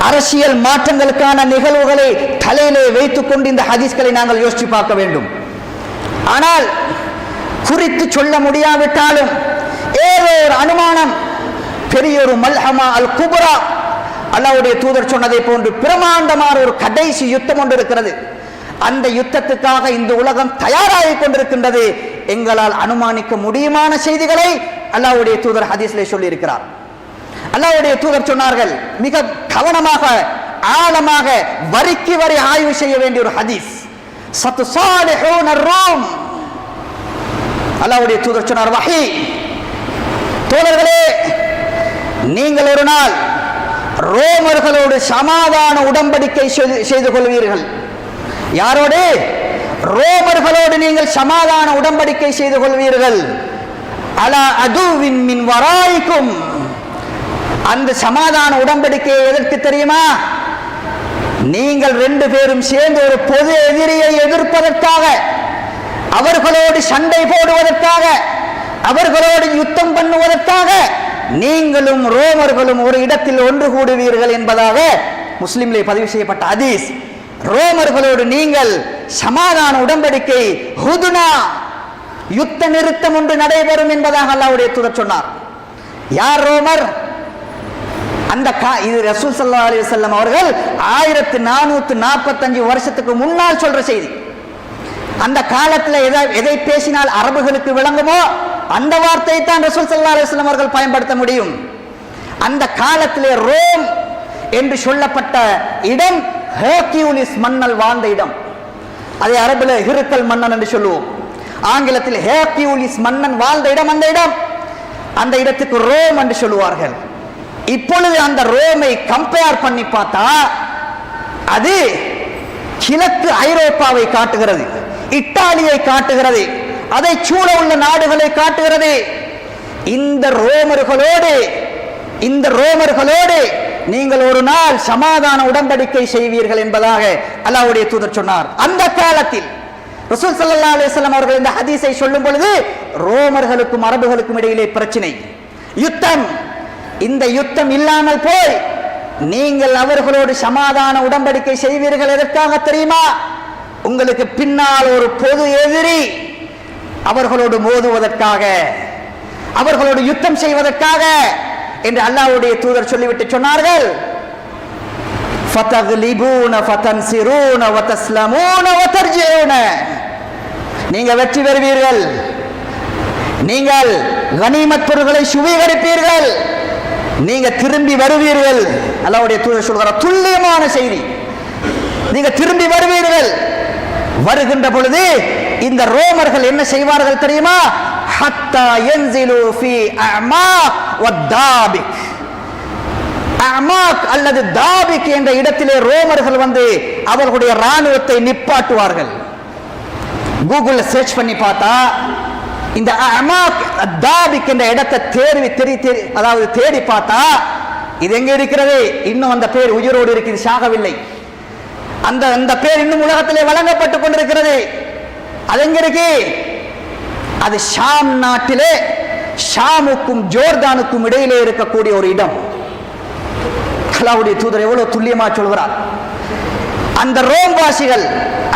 அரசியல் மாற்றங்களுக்கான நிகழ்வுகளை தலையிலே வைத்துக் கொண்டு இந்த ஹதீஸ்களை நாங்கள் யோசித்து பார்க்க வேண்டும். ஆனால் குறித்து சொல்ல முடியாவிட்டாலும் ஏதோ ஒரு அனுமானம், பெரிய ஒரு மல்ஹமா அல் குப்ரா, அல்லாஹ்வுடைய தூதர் சொன்னதை போன்று பிரமாண்டமான ஒரு கடைசி யுத்தம் ஒன்று இருக்கிறது. அந்த யுத்தத்துக்காக இந்த உலகம் தயாராகி கொண்டிருக்கின்றது. எங்களால் அனுமானிக்க முடியுமான செய்திகளை அல்லாஹ்வுடைய தூதர் ஹதீஸ்லே சொல்லி இருக்கிறார். அல்லாஹ்வுடைய தூதர் சொன்னார்கள், மிக கவனமாக, ஆழமாக, வரிக்கு வரி ஆய்வு செய்ய வேண்டிய ஒரு ஹதீஸ். சத்துசாலிஹூன ரோம், அல்லாஹ்வுடைய தூதர் சொன்னார், வஹி, தோழர்களே, நீங்கள் ஒரு நாள் ரோமர்களோடு சமாதான உடன்படிக்கை செய்து கொள்வீர்கள். யாரோடு? ரோமர்களோடு நீங்கள் சமாதான உடன்படிக்கை செய்து கொள்வீர்கள். அலா அதுவின் மின் வராய்க்கும், அந்த சமாதான உடன்படிக்கை எதற்கு தெரியுமா? நீங்கள் ரெண்டு பேரும் சேர்ந்து ஒரு பொது எதிரியை எதிர்ப்பதற்காக, அவர்களோடு சண்டை போடுவதற்காக, அவர்களோடு யுத்தம் பண்ணுவதற்காக நீங்களும் ரோமர்களும் ஒரு இடத்தில் ஒன்று கூடுவீர்கள் என்பதாக முஸ்லிம்லே பதிவு செய்யப்பட்ட ஹதீஸ். ரோமர்களோடு நீங்கள் சமாதான உடன்படிக்கை, ஹுதுனா, யுத்த நிறுத்தம் ஒன்று நடைபெறும் என்பதாக அல்லாஹ்வுடைய தூதர் சொன்னார். யார் ரோமர்? அந்த இது ரசூல் ஸல்லல்லாஹு அலைஹி வஸல்லம் அவர்கள் 1445 வருஷத்துக்கு முன்னால் சொல்ற செய்தி. அந்த காலத்தில் எதை பேசினால் அரபுகளுக்கு விளங்குமோ அந்த வார்த்தையை தான் ரசூல் ஸல்லல்லாஹு அலைஹி வஸல்லம் அவர்கள் பயன்படுத்த முடியும். அந்த காலத்திலே ரோம் என்று சொல்லப்பட்ட இடம் ஹெர்கியூலிஸ் மன்னன் வாழ்ந்த இடம். அதை அரபில் ஹிருக்கல் மன்னன் என்று சொல்லுவோம், ஆங்கிலத்தில் ஹெர்கியூலிஸ் மன்னன் வாழ்ந்த இடம் அந்த இடம். அந்த இடத்துக்கு ரோம் என்று சொல்லுவார்கள். இப்பொழுது அந்த ரோமை கம்பேர் பண்ணி பார்த்தா அது கிழக்கு ஐரோப்பாவை காட்டுகிறது, இத்தாலியை காட்டுகிறது, அதை சூழ உள்ள நாடுகளை காட்டுகிறது. இந்த ரோமர்களோடு நீங்கள் ஒரு நாள் சமாதான உடன்படிக்கை செய்வீர்கள் என்பதாக அல்லாஹ்வுடைய தூதர் சொன்னார். அந்த காலத்தில் ரசூல் ஸல்லல்லாஹு அலைஹி வஸல்லம் அவர்கள் இந்த ஹதீஸை சொல்லும் பொழுது ரோமர்களுக்கும் அரபுகளுக்கும் இடையிலே பிரச்சனை, யுத்தம். இந்த யுத்தம் இல்லாமல் போய் நீங்கள் அவர்களோடு சமாதான உடன்படிக்கை செய்வீர்கள் எதற்காக தெரியுமா? உங்களுக்கு பின்னால் ஒரு பொது எதிரி அவர்களோடு மோதுவதற்காக, அவர்களோடு யுத்தம் செய்வதற்காக என்று அல்லாஹ்வுடைய தூதர் சொல்லிவிட்டு சொன்னார்கள், ஃபதக்லிபூன ஃபதன்சிரூன வதஸ்லமூன வதர்ஜிஊன, நீங்கள் வெற்றி பெறுவீர்கள், நீங்கள் கனிமத் பொருட்களை சுவீகரிப்பீர்கள், நீங்க திரும்பி வருவீர்கள். அல்லாஹ்வுடைய தூதர் சொல்கிறார், துல்லியமான செய்தி. நீங்க திரும்பி வருவீர்கள். வருகின்ற பொழுது இந்த ரோமர்கள் என்ன செய்வார்கள் தெரியுமா? ஹத்தா யன்சிலு ஃபீ அமாக் வத்தாபிக், அமாக் அல்லது தாபிக் என்ற இடத்திலே ரோமர்கள் வந்து அவர்களுடைய ராணுவத்தை நிப்பாட்டுவார்கள். கூகுள்ல சர்ச் பண்ணி பார்த்தா இந்த அமாக் தாபிக் என்ற இடத்தை தேடி பார்த்தா இது எங்க இருக்கிறது? இன்னும் அந்த பேர் உயிரோடு இருக்குது, சாகவில்லை. அந்த பேர் இன்னும் உலகத்திலே வழங்கப்பட்டுக் கொண்டிருக்கிறது. அது எங்க இருக்கு? அது ஷாம் நாட்டிலே, ஷாமுக்கும் ஜோர்தானுக்கும் இடையிலே இருக்கக்கூடிய ஒரு இடம். அல்லாஹ்வுடைய தூதர் எவ்வளவு துல்லியமா சொல்கிறார். அந்த ரோம்வாசிகள்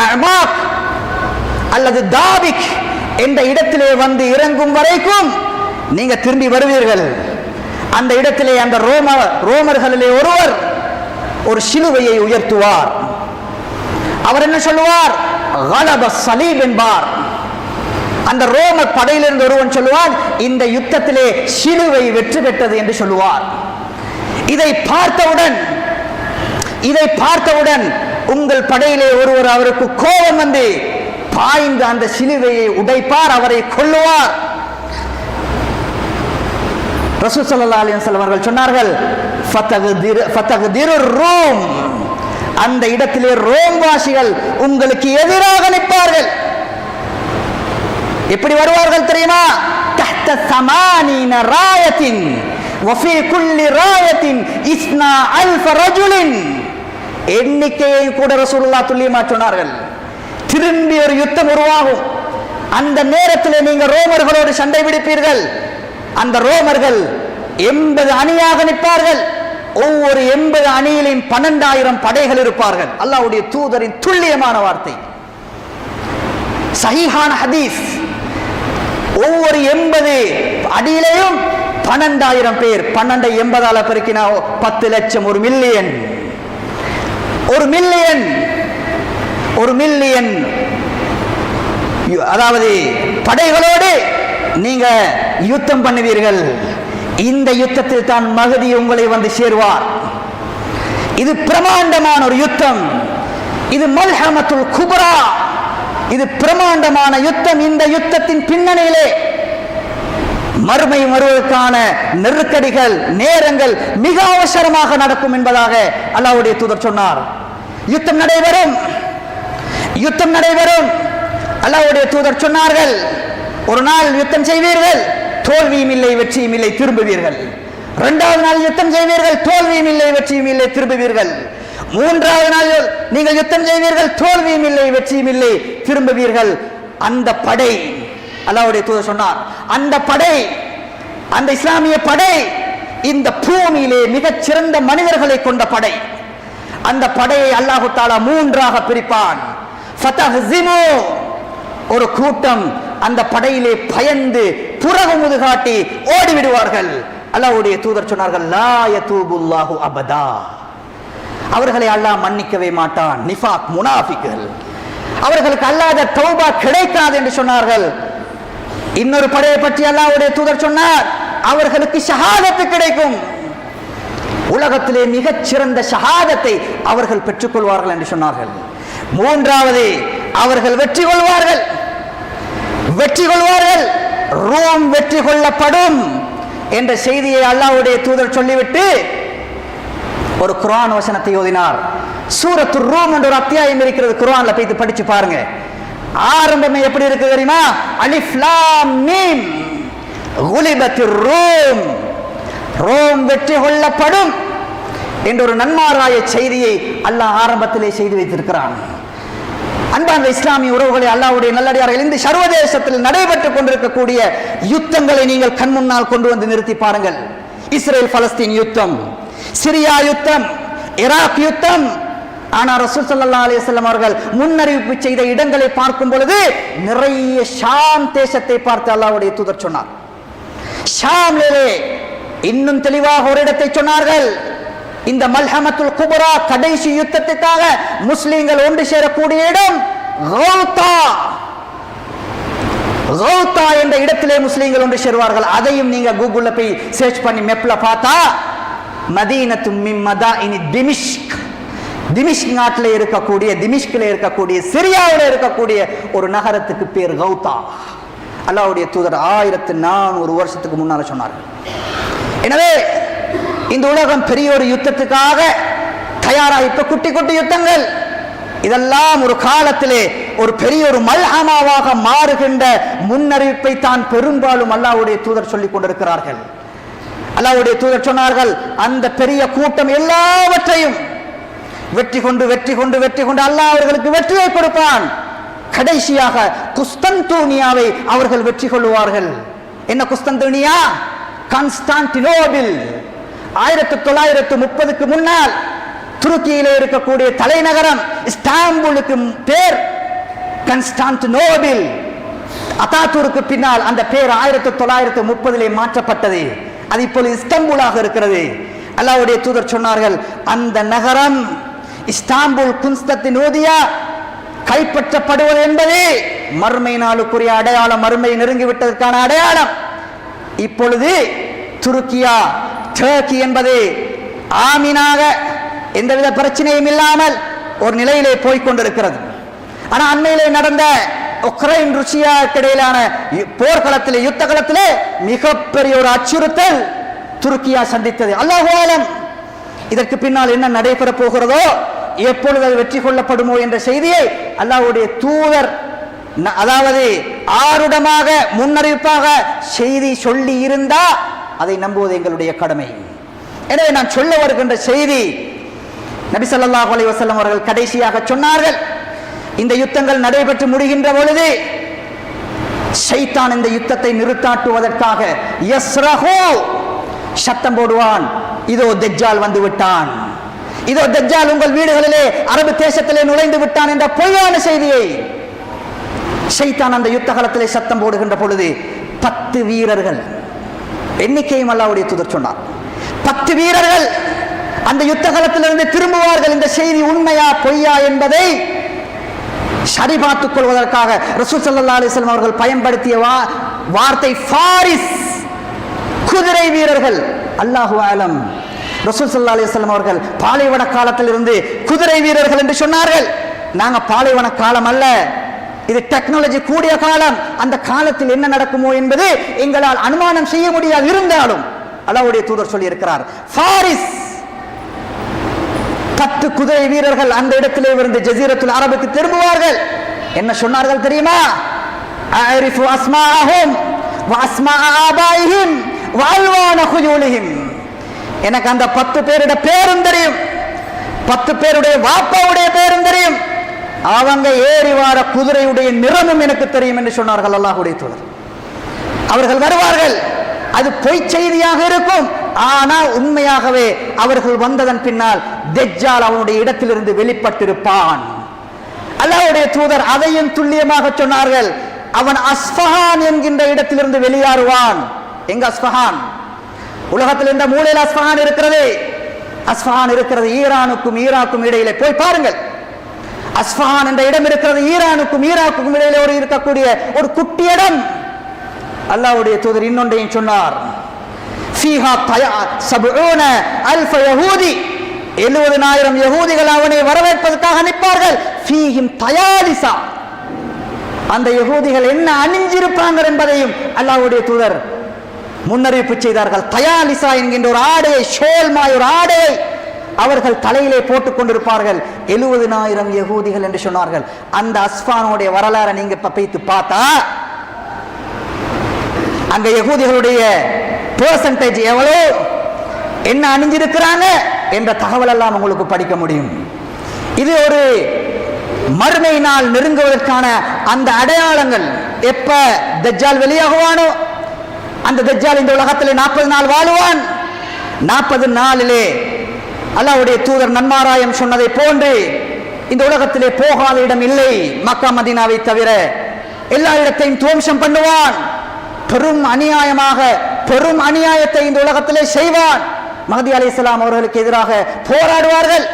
அமாக் அல்லது தாபிக் என்ற இடத்திலே வந்து இறங்கும் வரைக்கும் நீங்க திரும்பி வருவீர்கள். அந்த இடத்திலே அந்த ரோமர்களிலே ஒருவர் ஒரு சிலுவையை உயர்த்துவார். அவர் என்ன சொல்லுவார்? கலப சலீப் என்பார். அந்த ரோம படையிலிருந்து ஒருவன் சொல்லுவார், இந்த யுத்தத்திலே சிலுவை வெற்றி பெற்றது என்று சொல்லுவார். இதை பார்த்தவுடன் உங்கள் படையிலே ஒருவர் அவருக்கு கோபம் வந்து பாய்ந்து அந்த சிலுவையை உடைப்பார், அவரை கொல்லுவார். ரசூல் ஸல்லல்லாஹு அலைஹி வஸல்லம் அவர்கள் சொன்னார்கள், ஃபதக்திரு ரூம், அந்த இடத்திலே ரோம் வாசிகள் உங்களுக்கு எதிராக நிற்பார்கள். எப்படி வருவார்கள் தெரியுமா? தஹ்த ஸமானீன ராயத்தின் வஃபீ குல்லி ராயத்தின் இஸ்னா அல்ஃப ரஜுலின். எண்ணிக்கையை கூட ரசூலுல்லாஹ் துல்லியமா சொன்னார்கள். திரும்பி ஒரு யுத்தம் உருவாகும். அந்த நேரத்தில் நீங்க ரோமர்களோடு சண்டை பிடிப்பீர்கள். அந்த ரோமர்கள் 80 அணியாக நிற்பார்கள். ஒவ்வொரு 80 அணியிலும் 12,000 படைகள் இருப்பார்கள். அல்லாஹ்வுடைய தூதரின் துல்லியமான வார்த்தை, சஹீஹான ஹதீஸ். ஒவ்வொரு 80 அடியிலையும் 12,000 பேர். 12 80ஆல பெருக்கினா 10 லட்சம். 1 மில்லியன். 1 மில்லியன், 1 மில்லியன் அதாவது படைகளோடு நீங்க யுத்தம் பண்ணுவீர்கள். இந்த யுத்தத்தில் தான் மஹதி உங்களை வந்து சேருவார். இது பிரமாண்டமான ஒரு யுத்தம். இது மல்ஹமத்துல் குப்ரா. இது பிரமாண்டமான யுத்தம். இந்த யுத்தத்தின் பின்னணியிலே மறுமை வருவதற்கான நெருக்கடிகள், நேரங்கள் மிக அவசரமாக நடக்கும் என்பதாக அல்லாஹ்வுடைய தூதர் சொன்னார். யுத்தம் நடைபெறும், யுத்தம் நடைபெறும். அல்லாஹ்வுடைய தூதர் சொன்னார்கள், ஒரு நாள் யுத்தம் செய்வீர்கள், தோல்வியும் இல்லை வெற்றியும் இல்லை, திரும்புவீர்கள். இரண்டாவது நாள் யுத்தம் செய்வீர்கள், தோல்வியும் இல்லை வெற்றியும் இல்லை, திரும்புவீர்கள். மூன்றாவது நாள் நீங்கள் யுத்தம் செய்வீர்கள், தோல்வியும் இல்லை வெற்றியும் இல்லை, திரும்புவீர்கள். அந்த படை, அல்லாஹ்வுடைய தூதர் சொன்னார், அந்த படை, அந்த இஸ்லாமிய படை இந்த பூமியிலே மிகச் சிறந்த மனிதர்களை கொண்ட படை. அந்த படையை அல்லாஹ் தஆலா மூன்றாக பிரிப்பான். ஃபதஹ்ஸிமு, ஒரு கூட்டம் அந்த படையிலே பயந்து புறகுமுது காட்டி ஓடிவிடுவார்கள். அல்லாஹ்வுடைய தூதர் சொன்னார்கள், லா யதூபுல்லாஹு அபதா, அவர்களை அல்லாஹ் மன்னிக்கவே மாட்டான். நிஃபாக், முனாஃபிக்குகள், அவர்களுக்கு அல்லாஹ்த தௌபா கிடைக்காது என்று சொன்னார்கள். இன்னொரு படையை பற்றி அல்லாஹ்வுடைய தூதர் சொன்னார், அவர்களுக்கு ஷஹாதத்து கிடைக்கும். உலகத்திலே மிகச் சிறந்த ஷஹாதத்தை அவர்கள் பெற்றுக் கொள்வார்கள் என்று சொன்னார்கள். மூன்றாவது, அவர்கள் வெற்றி கொள்வார்கள், வெற்றி கொள்வார்கள், ரோம் வெற்றி கொள்ளப்படும் என்ற செய்தியை அல்லாஹ்வுடைய தூதர் சொல்லிவிட்டு ஒரு குர்ஆன் வசனத்தை ஓதினார். சூரத்து ரூம் என்ற ஒரு அத்தியாயம் இருக்கிறது, குர்ஆன்ல போய் படிச்சு பாருங்க. ஆரம்பமே எப்படி இருக்கு தெரியுமா? அலிஃப் லாம் மீம் குலிபத்திர் ரூம், ரோம் வெற்றி கொள்ளப்படும் என்ற ஒரு நன்மாராய செய்தியை அல்லாஹ் ஆரம்பத்திலே செய்து வைத்திருக்கிறான். அன்பான இஸ்லாமிய உறவுகளை, அல்லாஹ்வுடைய நல்லடியார்கள், இந்த சர்வதேசத்தில் நடைபெற்றுக் கொண்டிருக்கக்கூடிய யுத்தங்களை நீங்கள் கண் முன்னால் கொண்டு வந்து நிறுத்தி பாருங்கள். இஸ்ரேல் பலஸ்தீன் யுத்தம், சிரியா யுத்தம், ஈராக் யுத்தம். ஆனால் ரசூல் ஸல்லல்லாஹு அலைஹி வஸல்லம் அவர்கள் முன்னறிவிப்பு செய்த இடங்களை பார்க்கும் பொழுது நிறைய ஷாம் தேசத்தை பார்த்து அல்லாஹ்வுடைய தூதர் சொன்னார். ஷாமிலே இன்னும் தெளிவாக ஒரு இடத்தை சொன்னார்கள். இந்த மல்ஹமத்துல் குப்ரா, கடைசி யுத்தத்துக்காக முஸ்லிம்கள் ஒன்று சேரக்கூடிய இடம் கௌதா. கௌதா என்ற இடத்திலே முஸ்லிம்கள் ஒன்று சேருவார்கள். அதையும் நீங்க கூகுள்ல போய் சர்ச் பண்ணி மேப்ல பார்த்தா மதீனத்து மின் மதாயினி திமிஷ்க், திமிஷ்க் நாட்டில் இருக்கக்கூடிய, திமிஷ்கில் இருக்கக்கூடிய, சிரியாவில் இருக்கக்கூடிய ஒரு நகரத்துக்கு பேர் கௌதா. அல்லாஹ்வுடைய தூதர் 1400 வருஷத்துக்கு முன்னால சொன்னார்கள். எனவே இந்த உலகம் பெரிய ஒரு யுத்தத்துக்காக தயாராக, இப்ப குட்டி குட்டி யுத்தங்கள், இதெல்லாம் ஒரு காலத்திலே ஒரு பெரிய ஒரு மல்ஹமாவாக மாறுகின்ற முன்னறிவிப்பை தான் பெரும்பாலும் அல்லாஹ்வுடைய தூதர் சொல்லிக் கொண்டிருக்கிறார்கள். அல்லாஹ்வுடைய தூதர் சொன்னார்கள், அந்த பெரிய கூட்டம் எல்லாவற்றையும் வெற்றி கொண்டு வெற்றி கொண்டு வெற்றி கொண்டு அல்லாஹ் அவர்களுக்கு வெற்றியை கொடுப்பான். கடைசியாக குஸ்தந்தூனியாவை அவர்கள் வெற்றி கொள்வார்கள். என்ன குஸ்தந்தூனியா? கான்ஸ்டான்டினோபிள். 1930க்கு முன்னால் துருக்கியிலே இருக்கக்கூடிய தலைநகரம் இஸ்தாம்புலுக்கு பேர் கான்ஸ்டான்டினோபிள். அத்தாதுர்க்கு பின்னால் அந்த பேர் 1930 மாற்றப்பட்டது. அது இப்போது இஸ்தாம்புலாக இருக்கிறது. அல்லாஹ்வுடைய தூதர் சொன்னார்கள், அந்த நகரம் இஸ்தாம்புல், குன்ஸ்தன்டினோபியா கைப்பற்றப்படுவது என்பது மறுமை நாளுக்குரிய அடையாளம், மறுமை நெருங்கிவிட்டதற்கான அடையாளம். இப்பொழுது துருக்கியா, டர்க்கி என்பது ஆமீனாக எந்தவித பிரச்சனையும் இல்லாமல் ஒரு நிலையிலே போய்கொண்டிருக்கிறது. ஆனால் அண்மையிலே நடந்த உக்ரைன் ருசியா இடையிலான போர்க்களத்திலே யுத்த களத்திலே மிகப்பெரிய ஒரு அச்சுறுத்தல் துருக்கியா சந்தித்தது. அல்லாஹு ஆலம் இதற்கு பின்னால் என்ன நடைபெற போகிறதோ, எப்பொழுது அது வெற்றி கொள்ளப்படுமோ என்ற செய்தியை அல்லாஹ்வுடைய தூதர் அதாவது ஆருடமாக முன்னறிவிப்பாக செய்தி சொல்லி இருந்தா அதை நம்புவது எங்களுடைய கடமை. எனவே நான் சொல்ல வருகின்ற செய்தி, நபி ஸல்லல்லாஹு அலைஹி வஸல்லம் அவர்கள் கடைசியாக சொன்னார்கள், இந்த யுத்தங்கள் நடைபெற்று முடிகின்ற பொழுது ஷைத்தான் இந்த யுத்தத்தை நிறுத்தாட்டுவதற்காக யஸ்ரஹு சத்தம் போடுவான், இதோ தஜ்ஜால் வந்து விட்டான், இதோ தஜ்ஜால் உங்கள் வீடுகளிலே அரபு தேசத்திலே நுழைந்து விட்டான் என்ற பொய்யான செய்தியை ஷைத்தான் அந்த யுத்த காலத்திலே சத்தம் போடுகின்ற பொழுது 10 வீரர்கள், எண்ணிக்கையும் அல்லாஹ்வுடைய தூதர் சொன்னார், 10 வீரர்கள் அந்த யுத்த காலத்திலிருந்து திரும்புவார்கள். இந்த செய்தி உண்மையா பொய்யா என்பதை சரிபார்த்துக் கொள்வதற்காக ரசூல் ஸல்லல்லாஹு அலைஹி வஸல்லம் அவர்கள் பயன்படுத்திய வார்த்தை ஃபாரிஸ், குதிரை வீரர்கள். அல்லாஹு ஆலம், ரசூல் ஸல்லல்லாஹு அலைஹி வஸல்லம் அவர்கள் பாலைவன காலத்தில் இருந்து குதிரை வீரர்கள் என்று சொன்னார்கள். நாங்க பாலைவன காலம் அல்ல, இது டெக்னாலஜி கூடிய காலம். அந்த காலத்தில் என்ன நடக்குமோ என்பது எங்களால் அனுமானம் செய்ய முடியாது. இருந்தாலும் அல்லாஹ்வுடைய தூதர் சொல்லி இருக்கிறார், ஃபாரிஸ் 10 குதிரை வீரர்கள் அந்த இடத்திலே இருந்து ஜஸீரத்துல் அரபுக்கு திரும்புவார்கள். என்ன சொன்னார்கள் தெரியுமா? அரிஃபு அஸ்மாஅஹும் வ அஸ்மாஅ ஆபாயிஹிம் வ அல்வான குயூலிஹிம். எனக்கு அந்த 10 பேருடைய பேரும் தெரியும், 10 பேருடைய வாப்பாவுடைய பேரும் தெரியும், அவங்க ஏறி வார குதிரையுடைய நிறமும் எனக்கு தெரியும் என்று சொன்னார்கள் அல்லாஹ்வுடைய தூதர். அவர்கள் வருவார்கள், அது பொய் செய்தியாக இருக்கும், ஆனால் உண்மையாகவே அவர்கள் வந்ததன் பின்னால் தஜ்ஜால் அவனுடைய இடத்திலிருந்து வெளிப்பட்டிருப்பான். அல்லாஹ்வுடைய தூதர் அதையும் துல்லியமாக சொன்னார்கள். அவன் அஸ்ஃபஹான் என்கின்ற இடத்திலிருந்து வெளியாறுவான். எங்க அஸ்ஃபஹான்? உலகத்தில் இந்த மூலையில் அஸ்ஃபஹான் இருக்கிறது. அஸ்ஃபஹான் இருக்கிறது ஈரானுக்கும் ஈராக்கும் இடையிலே, போய் பாருங்கள். அஸ்ஃபஹான் என்ற இடம் இருக்கிறது ஈரானுக்கும் ஈராக்குக்கும் இடையிலே ஒரு இருக்கக்கூடிய ஒரு குட்டி இடம். அல்லாஹ்வுடைய தூதர் இன்னொன்றையும் சொன்னார், ஃபீஹா 70,000 யஹூதி, 70,000 யஹூதிகள் அவனை வரவேற்பதற்காக நிற்பார்கள். ஃபீஹிம் தயாலிசா, அந்த யஹூதிகள் என்ன அணிஞ்சிருப்பாங்க என்பதையும் அல்லாஹ்வுடைய தூதர் முன்னறிவிப்பு செய்தார்கள். தயாலிசா என்கின்ற ஒரு ஆடையை, ஷோல்மாய் ஒரு ஆடையை அவர்கள் தலையிலே போட்டுக் கொண்டிருப்பார்கள். 70,000 யஹூதிகள் என்று சொன்னார்கள். அந்த அஸ்ஃபானுடைய வரலாறை நீங்க பைத்து பார்த்தா அங்க யஹூதிகளுடைய பெர்சன்டேஜ் எவ்வளவு, என்ன அணிஞ்சிருக்கிறாங்க என்ற தகவல் எல்லாம் உங்களுக்கு படிக்க முடியும். இது ஒரு மறுமை நாள் நெருங்குவதற்கான அந்த அடையாளங்கள். எப்ப தஜ்ஜால் வெளியாகுவானோ, அந்த தஜ்ஜால் இந்த உலகத்திலே 40 நாள் வாழுவான். 40 நாளிலே அல்லாஹ்வுடைய தூதர் நன்மாராயம் சொன்னதை போன்று இந்த உலகத்திலே போகாத இடம் இல்லை மக்கா மதீனாவை தவிர. எல்லா இடத்தையும் துவம்சம் பண்ணுவான். பெரும் அநியாயமாக பெரும் அநியாயத்தை இந்த உலகத்திலே செய்வான். மஹ்தி அலைஹிஸ்ஸலாம் அவர்களுக்கு எதிராக போராடுவார்கள்.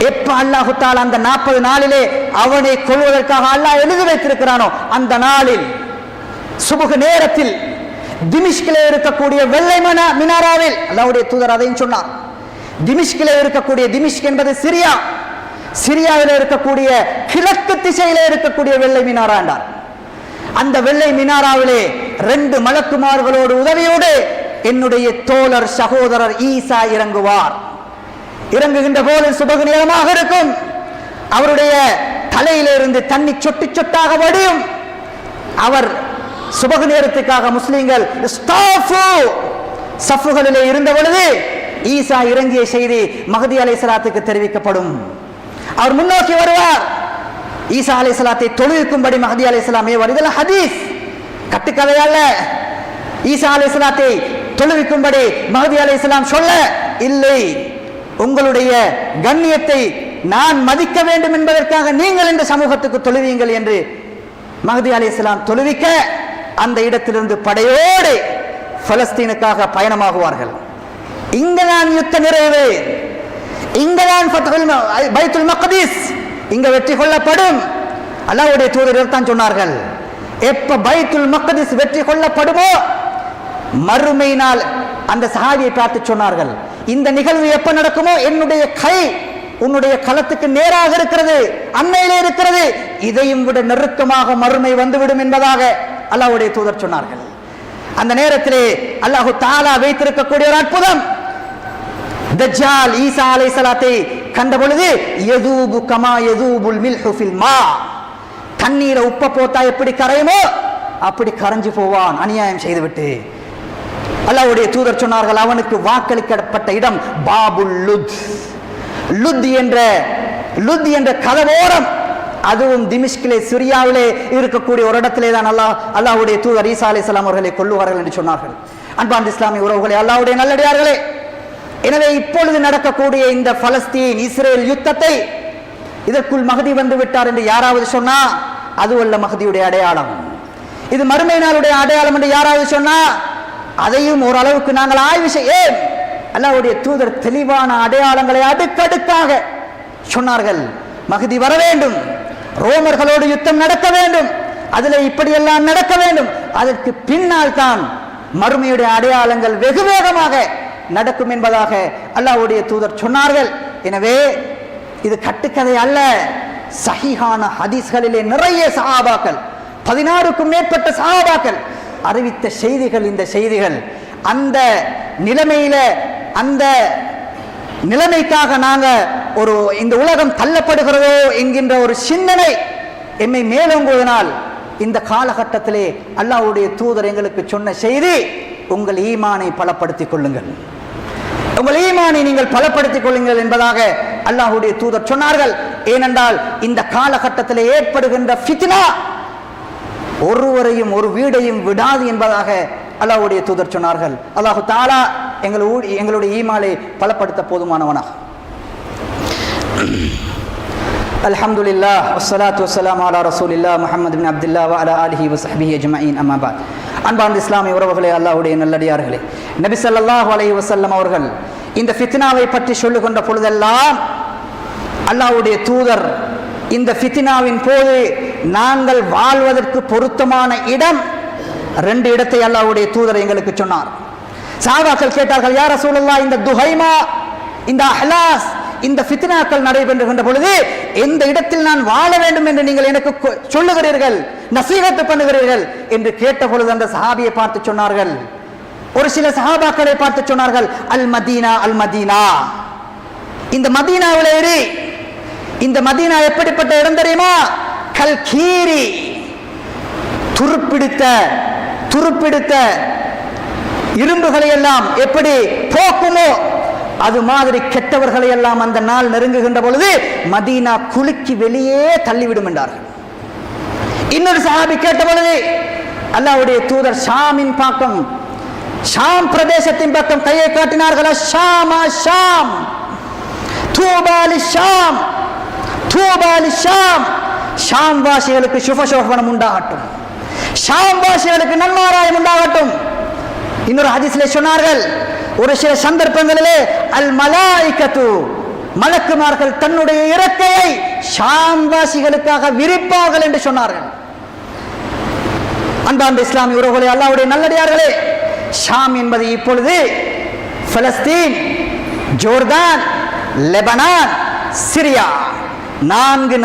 எப்ப அல்லாஹ் தஆலா அந்த 40 நாளிலே அவனை கொல்வதற்காக அல்லாஹ் எழுதி வைத்திருக்கிறானோ, அந்த நாளில் சுபஹ் நேரத்தில் திமிஷ்கிலே இருக்கக்கூடிய வெள்ளை மினாராவில் அல்லாஹ்வுடைய தூதர் அதையும் சொன்னார். திமிஷ்கிலே இருக்கக்கூடிய, திமிஷ்க் என்பது சிரியா, சிரியாவில் இருக்கக்கூடிய கிழக்கு திசையிலே இருக்கக்கூடிய வெள்ளை மினாரா என்றார். அந்த வெள்ளை மினாராவிலே 2 மலக்குமார்களோடு உதவியோடு என்னுடைய தோழர் சகோதரர் ஈசா இறங்குவார். இறங்குகின்ற போது சுபஹ் நேரமாக இருக்கும். அவருடைய தலையிலிருந்து தண்ணி சொட்டு சொட்டாக வடியும். அவர் சுபஹ் நேரத்துக்காக முஸ்லிம்கள் சஃப்புகளிலே இருந்த பொழுது ஈசா இறங்கிய செய்தி மஹ்தி அலைஹிஸ்ஸலாத்துக்கு தெரிவிக்கப்படும். அவர் முன்னோக்கி வருவார். ஈசா அலைஹிஸ்ஸலாத்தை தொழுவிக்கும்படி மஹ்தி அலைஹிஸ்ஸலாம் ஏவார். இதெல்லாம் ஹதீஸ், கட்டுக்கதை அல்ல. ஈசா அலைஹிஸ்ஸலாத்தை தொழுவிக்கும்படி மஹ்தி அலைஹிஸ்ஸலாம் சொல்ல, இல்லை, உங்களுடைய கண்ணியத்தை நான் மதிக்க வேண்டும் என்பதற்காக நீங்கள் இந்த சமூகத்துக்கு தொழுவீங்கள் என்று மஹ்தி அலைஹிஸ்ஸலாம் தொழுவிக்க அந்த இடத்திலிருந்து படையோடு பலஸ்தீனுக்காக பயணமாகுவார்கள். இங்கதான் யுத்த நிறைவு, இங்கதான் பைத்துல் மக்திஸ் இங்க வெற்றி கொள்ளப்படும். அல்லாஹ்வுடைய தூதர் தான் சொன்னார்கள், எப்ப பைத்துல் மக்திஸ் வெற்றி கொள்ளப்படுமோ மறுமை நாள் அந்த சஹாபியை பார்த்து சொன்னார்கள், இந்த நிகழ்வு எப்ப நடக்குமோ என்னுடைய கை உன்னுடைய களத்துக்கு நேராக இருக்கிறது, அண்மையிலே இருக்கிறது, இதையும் விட நெருக்கமாக மறுமை வந்துவிடும் என்பதாக அல்லாஹ்வுடைய தூதர் சொன்னார்கள். அந்த நேரத்திலே அல்லாஹு தஆலா வைத்திருக்கக்கூடிய ஒரு அற்புதம், தஜ்ஜால் ஈசா அலைஹிஸ்ஸலாத்தை கண்ட பொழுது யதூபு கமா யதூபுல் மில்ஹு ஃபில் மா, தண்ணீரை உப்ப போட்டா எப்படி கரையுமோ அப்படி கரைஞ்சு போவான் அநியாயம் செய்துவிட்டு. அல்லாஹ்வுடைய தூதர் சொன்னார்கள், அவனுக்கு வாக்களிக்கப்பட்ட இடம் பாபுல் லுத், லுத் என்ற கதவோரம், அதுவும் திமிஷ்கிலே சிரியாவிலே இருக்கக்கூடிய ஒரு இடத்திலே தான் அல்லாஹ்வுடைய தூதர் ஈசா அலைஹிஸ்ஸலாம் அவர்களை கொல்லுவார்கள் என்று சொன்னார்கள். அன்பார்ந்த இஸ்லாமிய உறவுகளே, அல்லாஹ்வுடைய நல்லடியார்களே, எனவே இப்பொழுது நடக்கக்கூடிய இந்த பலஸ்தீன் இஸ்ரேல் யுத்தத்தை இதற்குள் மஹதி வந்து விட்டார் என்று யாராவது சொன்னா அது அல்ல மஹதியுடைய அடையாளம், இது மறுமை நாளுடைய அடையாளம் என்று யாராவது சொன்னா அதையும் ஓரளவுக்கு நாங்கள் ஆய்வு செய்ய, அல்லாஹ்வுடைய தூதர் தெளிவான அடையாளங்களை அடுக்கடுக்காக சொன்னார்கள். மஹதி வர வேண்டும், ரோமர்களோடு யுத்தம் நடக்க வேண்டும், அதில் இப்படியெல்லாம் நடக்க வேண்டும், அதற்கு பின்னால் தான் மறுமையுடைய அடையாளங்கள் வெகு வேகமாக நடக்கும் என்பதாக அல்லாஹ்வுடைய தூதர் சொன்னார்கள். எனவே இது கட்டுக்கதை அல்ல, சஹீஹான ஹதீஸ்களிலே நிறைய சஹாபாக்கள், 16க்கும் மேற்பட்ட சஹாபாக்கள் அறிவித்த செய்திகள். இந்த செய்திகள் அந்த நிலைமையில, அந்த நிலைமைக்காக நாங்க ஒரு இந்த உலகம் தள்ளப்படுகிறதோ என்கின்ற ஒரு சிந்தனை எம்மை மேலோங்குவதனால் இந்த காலகட்டத்திலே அல்லாஹ்வுடைய தூதர் எங்களுக்கு சொன்ன செய்தி, உங்கள் ஈமானை பலப்படுத்திக் கொள்ளுங்கள், உங்கள் ஈமானை நீங்கள் பலப்படுத்திக் கொள்ளுங்கள் என்பதாக அல்லாஹ்வுடைய தூதர் சொன்னார்கள். ஏனென்றால் இந்த காலகட்டத்தில் ஏற்படுகின்ற ஃபித்னா ஒருவரையும் ஒரு வீடையும் விடாது என்பதாக அல்லாஹ்வுடைய தூதர் சொன்னார்கள். அல்லாஹு தஆலா எங்களுடைய ஈமானை பலப்படுத்த போதுமானவனாக. அல்ஹம்துலில்லாஹ் வஸ்ஸலாத்து வஸ்ஸலாமு அலா ரசூலில்லாஹ் முஹம்மது பின் அப்துல்லாஹ் வ அலா ஆலிஹி வ ஸஹ்பிஹி அஜ்மஈன். அம்மா பஅத். அன்பார்ந்த இஸ்லாமிய உறவுகளே, அல்லாஹ்வுடைய நல்லடியார்களே, நபி ஸல்லல்லாஹு அலைஹி வஸல்லம் அவர்கள் இந்த ஃபித்னாவை பற்றி சொல்லுகின்ற பொழுதெல்லாம் அல்லாஹ்வுடைய தூதர் இந்த ஃபித்னாவின் போது நாங்கள் வாழ்வதற்கு பொருத்தமான இடம் 2 இடத்தை அல்லாஹ்வுடைய தூதர் எங்களுக்கு சொன்னார். சஹாபாக்கள் கேட்டார்கள், யா ரசூலல்லாஹ், இந்த துஹைமா, இந்த அஹ்லாஸ், இந்த ஃபித்னாக்கள் நடைபெறுகின்ற பொழுது எந்த இடத்தில் நான் வாழ வேண்டும் என்று நீங்கள் எனக்கு சொல்லுகிறீர்கள், நசீஹத் பண்ணுகிறீர்கள் என்று கேட்ட பொழுது அந்த சஹாபியை பார்த்து சொன்னார்கள், ஒரு சில சஹாபாக்களை பார்த்து சொன்னார்கள், அல் மதீனா, அல் மதீனா, இந்த மதீனாவில் இரு. இந்த மதீனா எப்படிப்பட்ட இடம் தெரியுமா? கல் கீரி, துருப்பிடித்த இரும்புகளை எல்லாம் எப்படி போக்குமோ அது மாதிரி கெட்டவர்களை எல்லாம் அந்த நாள் நெருங்குகின்ற பொழுது மதீனா குலுக்கி வெளியே தள்ளிவிடும் என்றார்கள். இன்னொரு சஹாபி கேட்ட பொழுது அல்லாஹ்வுடைய தூதர் ஷாமின் பக்கம், ஷாம் பிரதேசத்தின் பக்கம் கையை காட்டினார்கள். ஷாம், ஷாம், தூபாலி ஷாம், தூபாலி ஷாம், ஷாம் வாசிகளுக்கு சுபசோபனம் உண்டாகட்டும், ஷாம் வாசிகளுக்கு நன்மாராயம் உண்டாகட்டும். இன்னொரு ஹதீஸ்ல சொன்னார்கள், ஒரு சில சந்தர்ப்பங்களிலே அல் மலாயிகத்து, மலக்குமார்கள் தன்னுடைய இறக்கையை ஷாம் வாசிகளுக்காக விரிப்பார்கள் என்று சொன்னார்கள். அன்பார்ந்த இஸ்லாமிய உறவுகளே, அல்லாஹ்வுடைய நல்லடியார்களே, ஷாம் என்பது இப்பொழுது பலஸ்தீன், ஜோர்தான், லெபனான், சிரியா, 4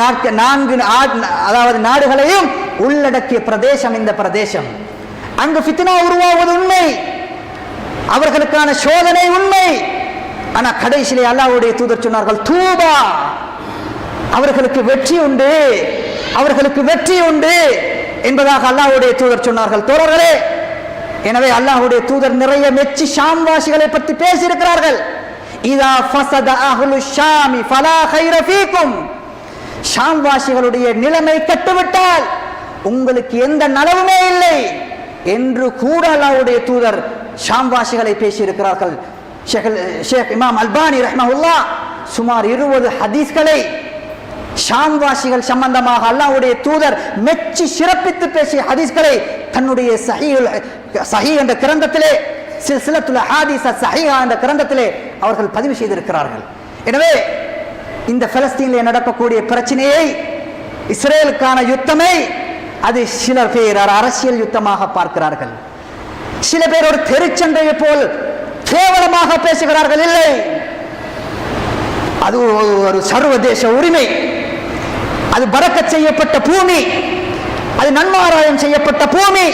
நாடுகளையும் உள்ளடக்கிய பிரதேசம் இந்த பிரதேசம். அங்கு ஃபித்னா உருவாவது உண்மை, அவர்களுக்கான சோதனை உண்மை. ஆனா கடைசியிலே அல்லாஹ்வுடைய தூதர் சொன்னார்கள், தூபா, அவர்களுக்கு வெற்றி உண்டு, அவர்களுக்கு வெற்றி உண்டு என்பதாக அல்லாஹ்வுடைய தூதர் சொன்னார்கள். தோழர்களே, எனவே அல்லாஹ்வுடைய தூதர் நிறைய மெச்சி ஷாம் வாசிகளை பற்றி பேசியிருக்கிறார்கள். இதா ஃபஸத அஹ்லு ஷாமி ஃபலா கைர ஃபீக்கும், ஷாம் வாசிகளுடைய நிலைமை கெட்டுவிட்டால் உங்களுக்கு எந்த நலவுமே இல்லை என்று கூட அல்லாஹ்வுடைய தூதர் ஷாம் வாசிகளை பேசியிருக்கிறார்கள். ஷேக் இமாம் அல்பானி ரஹ்மஹுல்லாஹ் சுமார் 20 ஹதீஸ்களை ஷாம் வாசிகள் சம்பந்தமாக அல்லாஹ்வுடைய தூதர் மெச்சி சிறப்பித்து பேசிய ஹதீஸ்களை தன்னுடைய சஹீஹ் என்ற கிரந்தத்திலே, சில்சிலத்துல் அஹாதீஸ் ஸஹீஹா என்ற கிரந்தத்திலே அவர்கள் பதிவு செய்திருக்கிறார்கள். எனவே இந்த பலஸ்தீனிலே நடக்கக்கூடிய பிரச்சனையை, இஸ்ரேலுக்கான யுத்தமை, அது சில பேர் அரசியல் யுத்தமாக பார்க்கிறார்கள், சில பேர் ஒரு தெருச்சண்டையை போல் கேவலமாக பேசுகிறார்கள். இல்லை, அது ஒரு சர்வதேச உரிமை. அது பரக்கத் செய்யப்பட்ட பூமி, அது நன்மாராயம் செய்யப்பட்ட பூமி,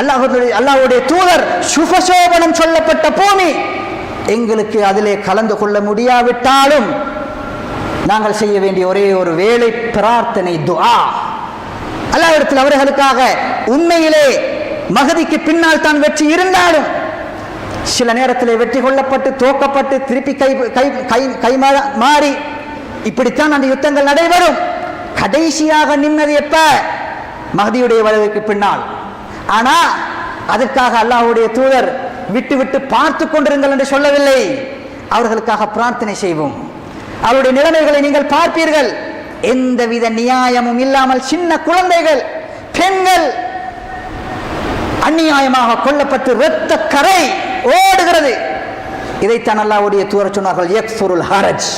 அல்லாஹ்வுடைய தூதர் சுபசோபனம் சொல்லப்பட்ட பூமி. எங்களுக்கு அதிலே கலந்து கொள்ள முடியாவிட்டாலும் நாங்கள் செய்ய வேண்டிய ஒரே ஒரு வேளை பிரார்த்தனை, துஆ. அல்லாஹ்விடத்தில் அவர்களுக்காக உண்மையிலே மகதிக்கு பின்னால் தான் வெற்றி இருந்தாலும் சில நேரத்தில் வெற்றி கொள்ளப்பட்டு தோக்கப்பட்டு திருப்பி கை மாறி இப்படித்தான் அந்த யுத்தங்கள் நடைபெறும். கடைசியாக நின்னது எப்ப? மஹதியுடைய வருகைக்கு பின்னால். ஆனா அதற்காக அல்லாஹ்வுடைய தூதர் விட்டு விட்டு பார்த்து கொண்டிருங்கள் என்று சொல்லவில்லை. அவர்களுக்காக பிரார்த்தனை செய்வோம். அவருடைய நிலைமைகளை நீங்கள் பார்ப்பீர்கள். எந்தவித நியாயமும் இல்லாமல் சின்ன குழந்தைகள், பெண்கள் அநியாயமாக கொல்லப்பட்டு இரத்த கரை ஓடுகிறது. இதைத்தான் அல்லாஹ்வுடைய தூதர் சொன்னார்கள், யக்ஃபுருல் ஹரஜ்,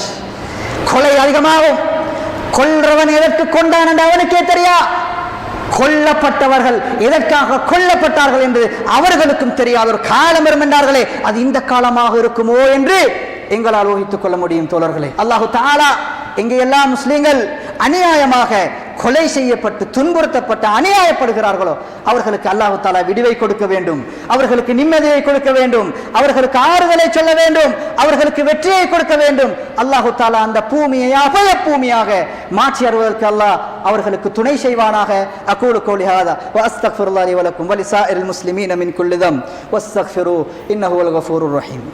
கொலை அதிகமாகும். கொல்றவன் எதற்கு கொண்டான் என்று அவனுக்கே தெரியா, கொல்லப்பட்டவர்கள் எதற்காக கொல்லப்பட்டார்கள் என்று அவர்களுக்கும் தெரியாத ஒரு காலம் வரும் என்றார்களே, அது இந்த காலமாக இருக்குமோ என்று எங்களால் ஊகித்துக் கொள்ள முடியும். தோழர்களே, அல்லாஹு தஆலா எங்கே எல்லாம் முஸ்லிம்கள் அநியாயமாக கொலை செய்யப்பட்டு துன்புறுத்தப்பட்டு அநியாயப்படுகிறார்களோ அவர்களுக்கு அல்லாஹு தஆலா விடுவை கொடுக்க வேண்டும், அவர்களுக்கு நிம்மதியை கொடுக்க வேண்டும், அவர்களுக்கு ஆறுதலை சொல்ல வேண்டும், அவர்களுக்கு வெற்றியை கொடுக்க வேண்டும். அல்லாஹு தஆலா அந்த பூமியை அபய பூமியாக மாற்றி அருள்வதற்கு அல்லாஹ் அவர்களுக்கு துணை செய்வானாக. அகூலு கௌலி ஹாதா வ அஸ்தக்ஃபிருல்லாஹி வ லக்கும் வ லிசாஇரில் முஸ்லிமீன மின் குல்லி தம் வஸ்தக்ஃபிரு இன்னஹு வல் கஃபூருர் ரஹீம்.